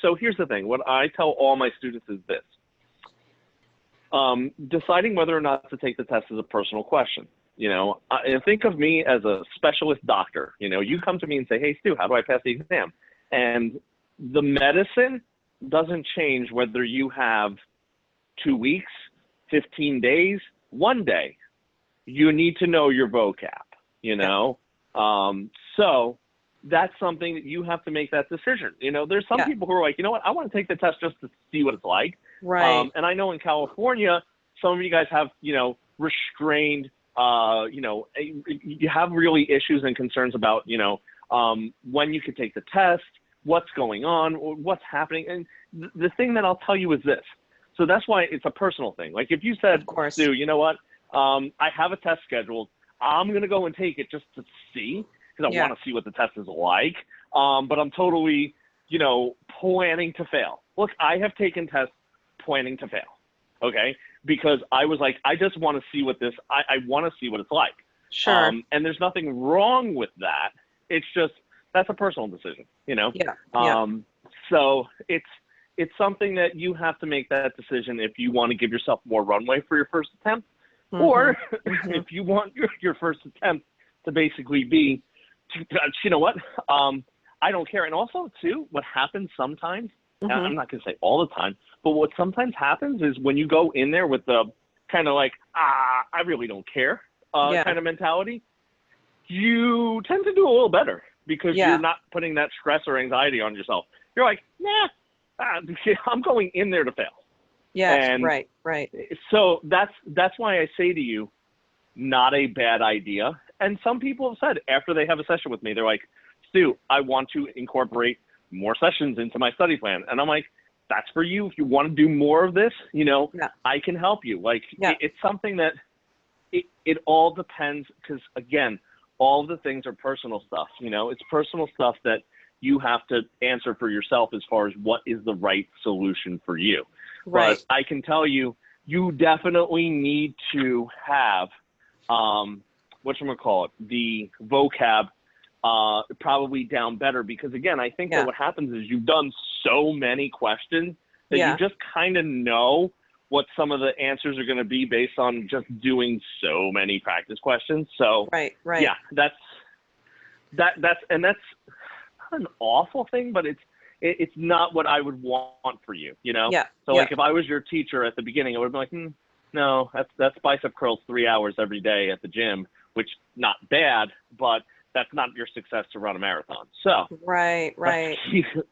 so here's the thing. What I tell all my students is this. Deciding whether or not to take the test is a personal question. You know, think of me as a specialist doctor. You know, you come to me and say, hey, Stu, how do I pass the exam? And the medicine doesn't change whether you have 2 weeks, 15 days, 1 day. You need to know your vocab, you know? So that's something that you have to make that decision. You know, there's some people who are like, you know what, I want to take the test just to see what it's like. And I know in California, some of you guys have, you know, restrained, you know, you have really issues and concerns about, you know, when you could take the test, what's going on, what's happening. And the thing that I'll tell you is this. So that's why it's a personal thing. Like if you said, Stu, you know what, I have a test scheduled. I'm going to go and take it just to see, because I want to see what the test is like. But I'm totally, you know, planning to fail. Look, I have taken tests planning to fail. Okay. Because I was like, I just want to see what this, I want to see what it's like. Sure. And there's nothing wrong with that. It's just, that's a personal decision, you know? So it's something that you have to make that decision if you want to give yourself more runway for your first attempt, or if you want your first attempt to basically be, you know what, I don't care. And also too, what happens sometimes, I'm not going to say all the time, but what sometimes happens is when you go in there with the kind of like, I really don't care kind of mentality, you tend to do a little better because you're not putting that stress or anxiety on yourself. You're like, nah, I'm going in there to fail. And right. So that's why I say to you, not a bad idea. And some people have said after they have a session with me, they're like, Stu, I want to incorporate more sessions into my study plan. And I'm like, that's for you. If you want to do more of this, you know, I can help you. Like it's something that it all depends, because again, all of the things are personal stuff. You know, it's personal stuff that you have to answer for yourself as far as what is the right solution for you. Right. But I can tell you, you definitely need to have, whatchamacallit, the vocab probably down better, because again, I think that what happens is you've done so many questions that you just kind of know what some of the answers are going to be based on just doing so many practice questions. So yeah, that's not an awful thing, but it's not what I would want for you, you know? So like if I was your teacher at the beginning, I would be like, no, that's bicep curls 3 hours every day at the gym, which not bad, but that's not your success to run a marathon. So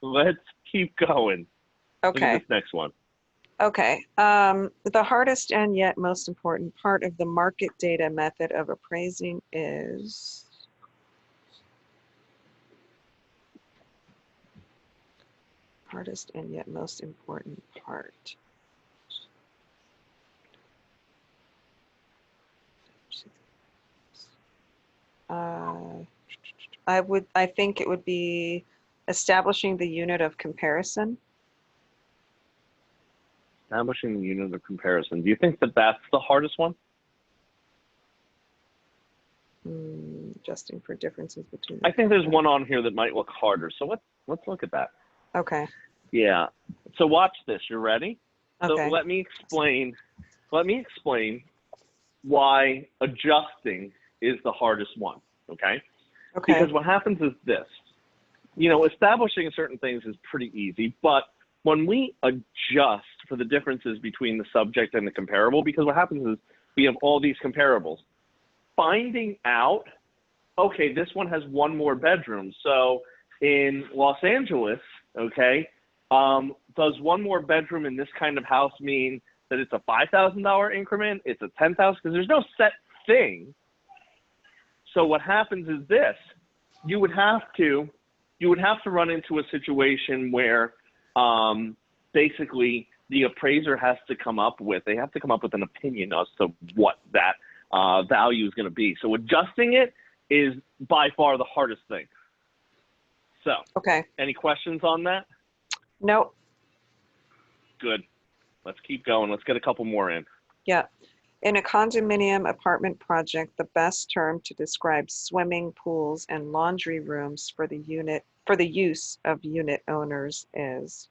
let's keep going. Okay. Look at this next one. Okay. The hardest and yet most important part of the market data method of appraising is hardest and yet most important part. I think it would be establishing the unit of comparison. Establishing the unit of comparison. Do you think that that's the hardest one? Adjusting for differences between. I think there's one on here that might look harder. So let's look at that. Okay. Yeah. So watch this. You ready? Okay. So let me explain why adjusting is the hardest one. Okay. Okay. Because what happens is this. You know, establishing certain things is pretty easy, but when we adjust for the differences between the subject and the comparable, because what happens is we have all these comparables, finding out, okay, this one has one more bedroom. So in Los Angeles, okay, does one more bedroom in this kind of house mean that it's a $5,000 increment? It's a $10,000? Because there's no set thing. So what happens is this: you would have to run into a situation where basically the appraiser has to come up with an opinion as to what that value is going to be. So adjusting it is by far the hardest thing. So, any questions on that? Nope. Good. Let's keep going. Let's get a couple more in. Yeah. In a condominium apartment project, the best term to describe swimming pools and laundry rooms for the use of unit owners is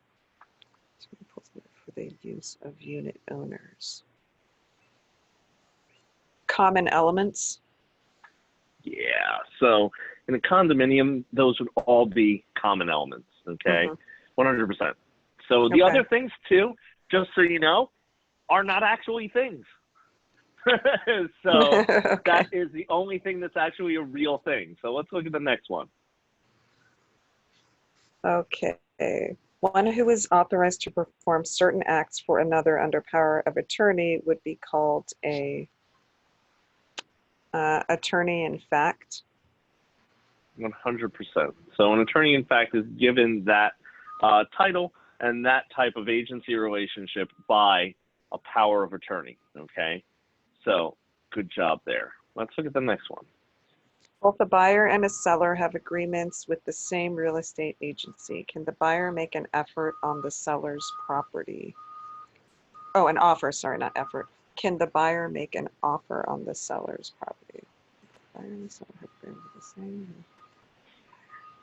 common elements. Yeah. So in a condominium, those would all be common elements. Okay. 100%. So the other things too, just so you know, are not actually things. So that is the only thing that's actually a real thing. So let's look at the next one. Okay. One who is authorized to perform certain acts for another under power of attorney would be called a attorney in fact. 100%. So an attorney in fact is given that title and that type of agency relationship by a power of attorney. Okay. So good job there. Let's look at the next one. Both a buyer and a seller have agreements with the same real estate agency. Can the buyer make an effort on the seller's property? Oh, an offer, sorry, not effort. Can the buyer make an offer on the seller's property? The buyer and the seller have agreements with the same.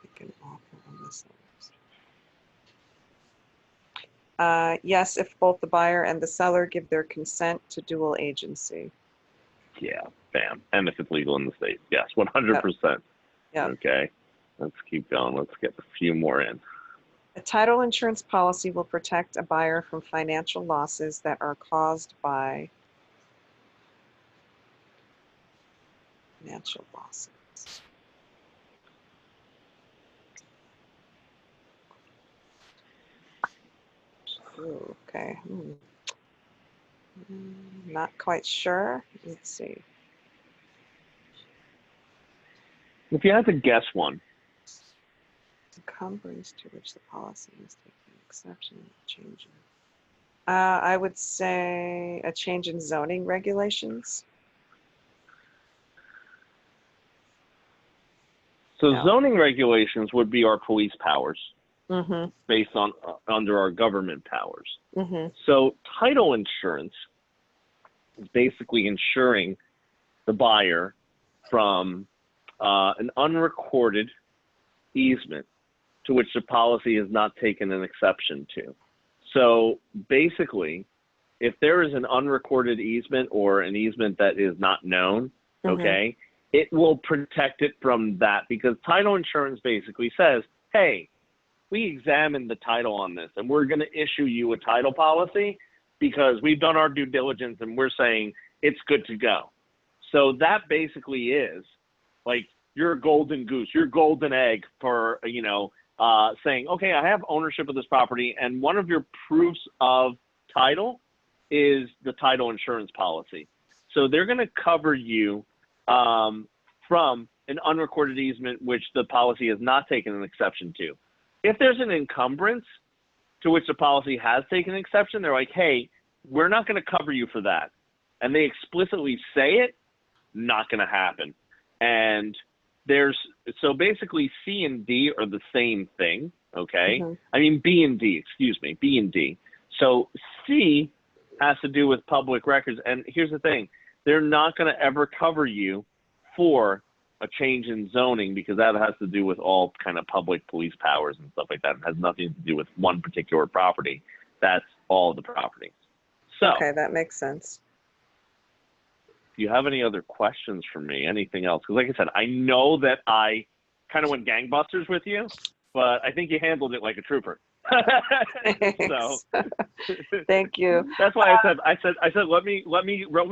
Make an offer on the seller's. Yes, if both the buyer and the seller give their consent to dual agency. Yeah, bam. And if it's legal in the state. Yes, 100%. Yeah. Okay, let's keep going. Let's get a few more in. A title insurance policy will protect a buyer from financial losses that are caused by financial losses. Ooh, okay. Not quite sure. Let's see. If you had to guess one. Encumbrance to which the policy is taking exception to change. I would say a change in zoning regulations. So zoning regulations would be our police powers. based on under our government powers. Mm-hmm. So title insurance is basically insuring the buyer from an unrecorded easement to which the policy has not taken an exception to. So basically, if there is an unrecorded easement or an easement that is not known, okay, it will protect it from that, because title insurance basically says, hey, we examined the title on this and we're going to issue you a title policy because we've done our due diligence and we're saying it's good to go. So that basically is like your golden goose, your golden egg for, saying, okay, I have ownership of this property, and one of your proofs of title is the title insurance policy. So they're going to cover you from an unrecorded easement, which the policy has not taken an exception to. If there's an encumbrance to which the policy has taken an exception, they're like, hey, we're not going to cover you for that. And they explicitly say it, not going to happen. And so basically C and D are the same thing, okay? I mean, B and D. So C has to do with public records. And here's the thing. They're not going to ever cover you for a change in zoning, because that has to do with all kind of public police powers and stuff like that. It has nothing to do with one particular property. That's all the properties. So, okay, that makes sense. Do you have any other questions for me? Anything else? Because like I said, I know that I kind of went gangbusters with you, but I think you handled it like a trooper. So thank you. That's why I said let me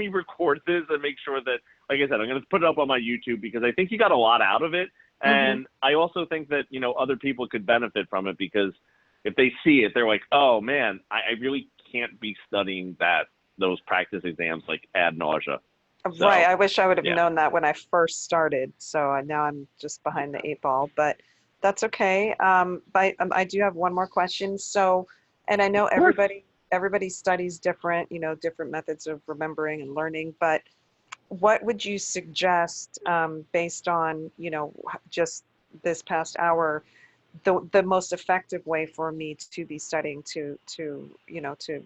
record this and make sure that, like I said, I'm going to put it up on my YouTube, because I think you got a lot out of it, and I also think that other people could benefit from it, because if they see it, they're like, oh man, I really can't be studying those practice exams like ad nausea. So, right. I wish I would have known that when I first started. So now I'm just behind the 8 ball, but that's okay. But I do have one more question. So, and I know everybody studies different, different methods of remembering and learning, but what would you suggest based on, just this past hour, the most effective way for me to be studying to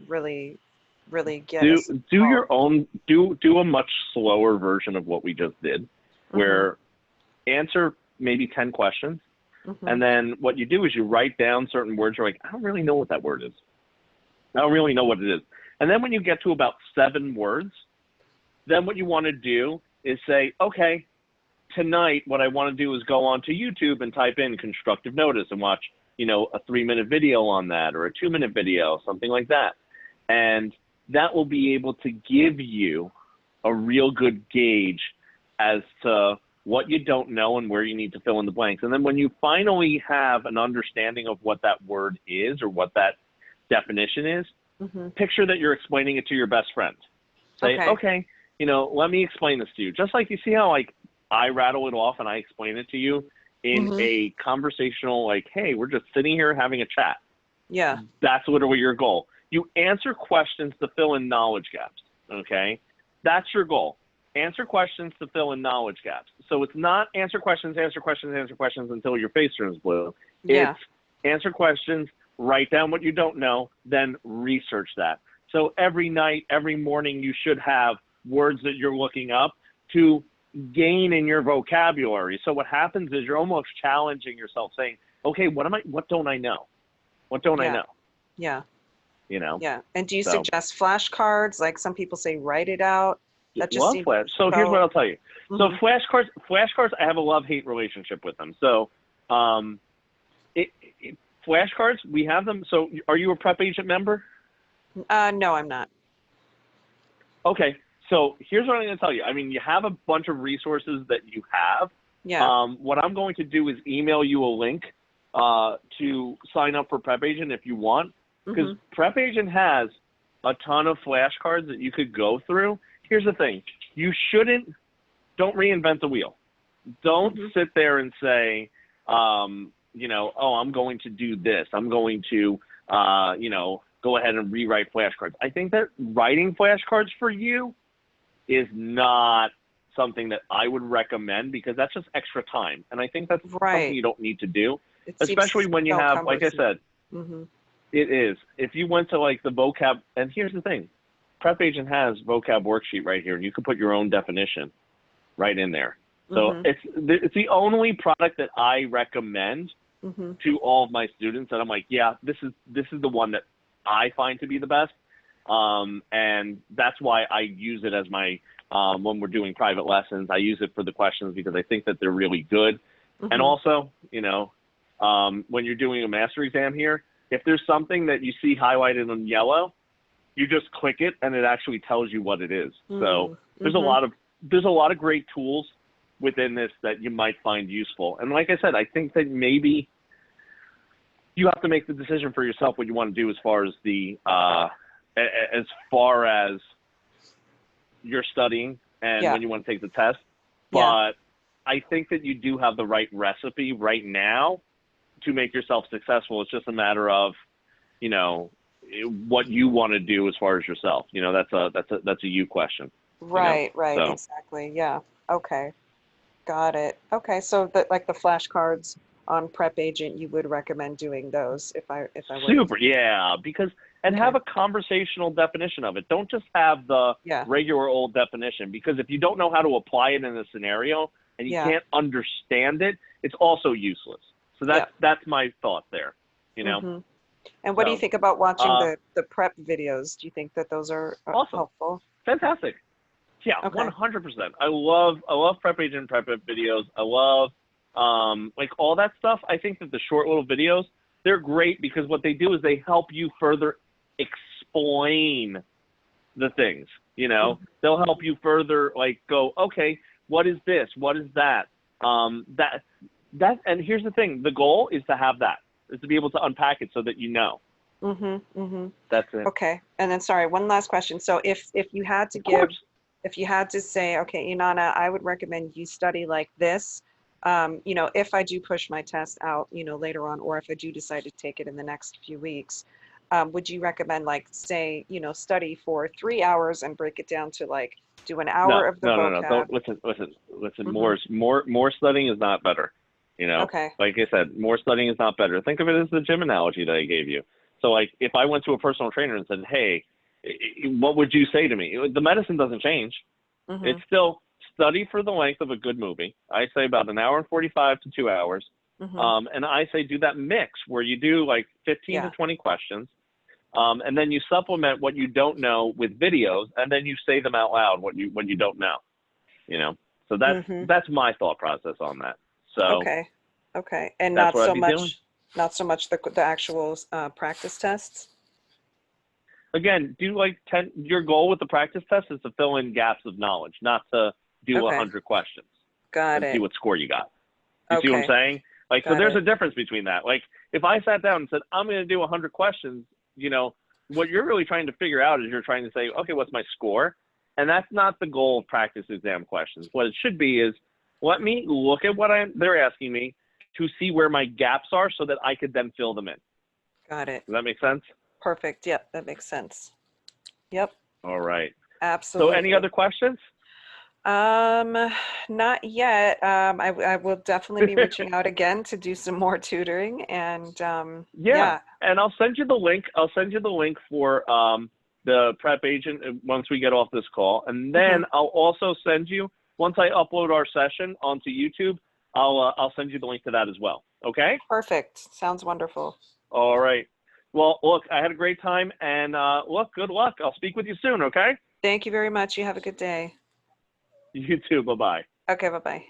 really get do a much slower version of what we just did, where answer maybe 10 questions, and then what you do is you write down certain words. You're like, I don't really know what that word is. I don't really know what it is. And then when you get to about 7 words, then what you want to do is say, okay, tonight what I want to do is go onto YouTube and type in constructive notice and watch, a 3-minute video on that, or a 2-minute video, something like that. And that will be able to give you a real good gauge as to what you don't know and where you need to fill in the blanks. And then when you finally have an understanding of what that word is, or what that definition is, picture that you're explaining it to your best friend. Say, okay, let me explain this to you. Just like you see how I rattle it off and I explain it to you in a conversational, like, hey, we're just sitting here having a chat. Yeah. That's literally your goal. You answer questions to fill in knowledge gaps, okay? That's your goal. Answer questions to fill in knowledge gaps. So it's not answer questions until your face turns blue. Yeah. It's answer questions, write down what you don't know, then research that. So every night, every morning, you should have words that you're looking up to gain in your vocabulary. So what happens is you're almost challenging yourself, saying, okay, what don't I know? What don't I know? Yeah. Yeah. And do you suggest flashcards? Like some people say, write it out. That just seems so here's what I'll tell you. So flashcards, I have a love-hate relationship with them. So flashcards, we have them. So are you a prep agent member? No, I'm not. Okay. So here's what I'm going to tell you. I mean, you have a bunch of resources that you have. Yeah. What I'm going to do is email you a link to sign up for Prep Agent if you want, because Prep Agent has a ton of flashcards that you could go through. Here's the thing. Don't reinvent the wheel. Don't sit there and say, I'm going to do this. I'm going to, go ahead and rewrite flashcards. I think that writing flashcards for you is not something that I would recommend, because that's just extra time. And I think that's something you don't need to do. especially when you have, like I said, Mm-hmm. it is. If you went to like the vocab, and here's the thing, Prep Agent has Vocab Worksheet right here, and you can put your own definition right in there. So it's the only product that I recommend to all of my students that I'm like, yeah, this is the one that I find to be the best. And that's why I use it as my, when we're doing private lessons, I use it for the questions because I think that they're really good. And also, you know, when you're doing a master exam here, if there's something that you see highlighted in yellow, you just click it and it actually tells you what it is. So there's a lot of great tools within this that you might find useful. And like I said, I think that maybe you have to make the decision for yourself what you want to do as far as your studying and when you want to take the test. But I think that you do have the right recipe right now to make yourself successful. It's just a matter of, you know, what you want to do as far as yourself. You know, that's a you question. Right, you know? So. exactly. Yeah. Okay. Got it. Okay. So like the flashcards on Prep Agent, you would recommend doing those if I were Super, yeah, because have a conversational definition of it. Don't just have the regular old definition, because if you don't know how to apply it in a scenario and you can't understand it, it's also useless. So that's my thought there, you know. And what do you think about watching the prep videos? Do you think that those are awesome. helpful? Fantastic. Yeah, 100%. I love Prep Agent prep videos. I love like all that stuff. I think that the short little videos, they're great because what they do is they help you further explain the things, you know. They'll help you further, like, go, okay, what is this? What is that? And here's the thing, the goal is to have that, is to be able to unpack it so that you know. That's it. Okay. And then, sorry, one last question. So if you had to give, if you had to say, okay, Inanna, I would recommend you study like this, you know, if I do push my test out, you know, later on, or if I do decide to take it in the next few weeks, would you recommend, like, say, you know, study for 3 hours and break it down to, like, do an hour of the vocab? No. Don't listen. More studying is not better. You know, like I said, more studying is not better. Think of it as the gym analogy that I gave you. So, like, if I went to a personal trainer and said, hey, what would you say to me? The medicine doesn't change. It's still study for the length of a good movie. I say about 1 hour and 45 to 2 hours. And I say do that mix where you do like 15 to 20 questions. And then you supplement what you don't know with videos, and then you say them out loud when you don't know, you know. So that's my thought process on that. So okay, and not so much the actual practice tests. Again, do like 10. Your goal with the practice test is to fill in gaps of knowledge, not to do 100 questions. Got it. See what score you got. You see what I'm saying? Like, so there's a difference between that. Like, if I sat down and said, I'm going to do 100 questions, you know, what you're really trying to figure out is you're trying to say, okay, what's my score? And that's not the goal of practice exam questions. What it should be is, let me look at what they're asking me to see where my gaps are so that I could then fill them in. Got it. Does that make sense? Perfect. Yep, that makes sense. Yep. All right. Absolutely. So any other questions? Not yet. I will definitely be reaching out again to do some more tutoring, and and I'll send you the link. I'll send you the link for the Prep Agent once we get off this call, and then I'll also send you, once I upload our session onto YouTube, I'll send you the link to that as well. Okay? Perfect. Sounds wonderful. All right. Well, look, I had a great time, and look, good luck. I'll speak with you soon. Okay? Thank you very much. You have a good day. You too. Bye-bye. Okay, bye-bye.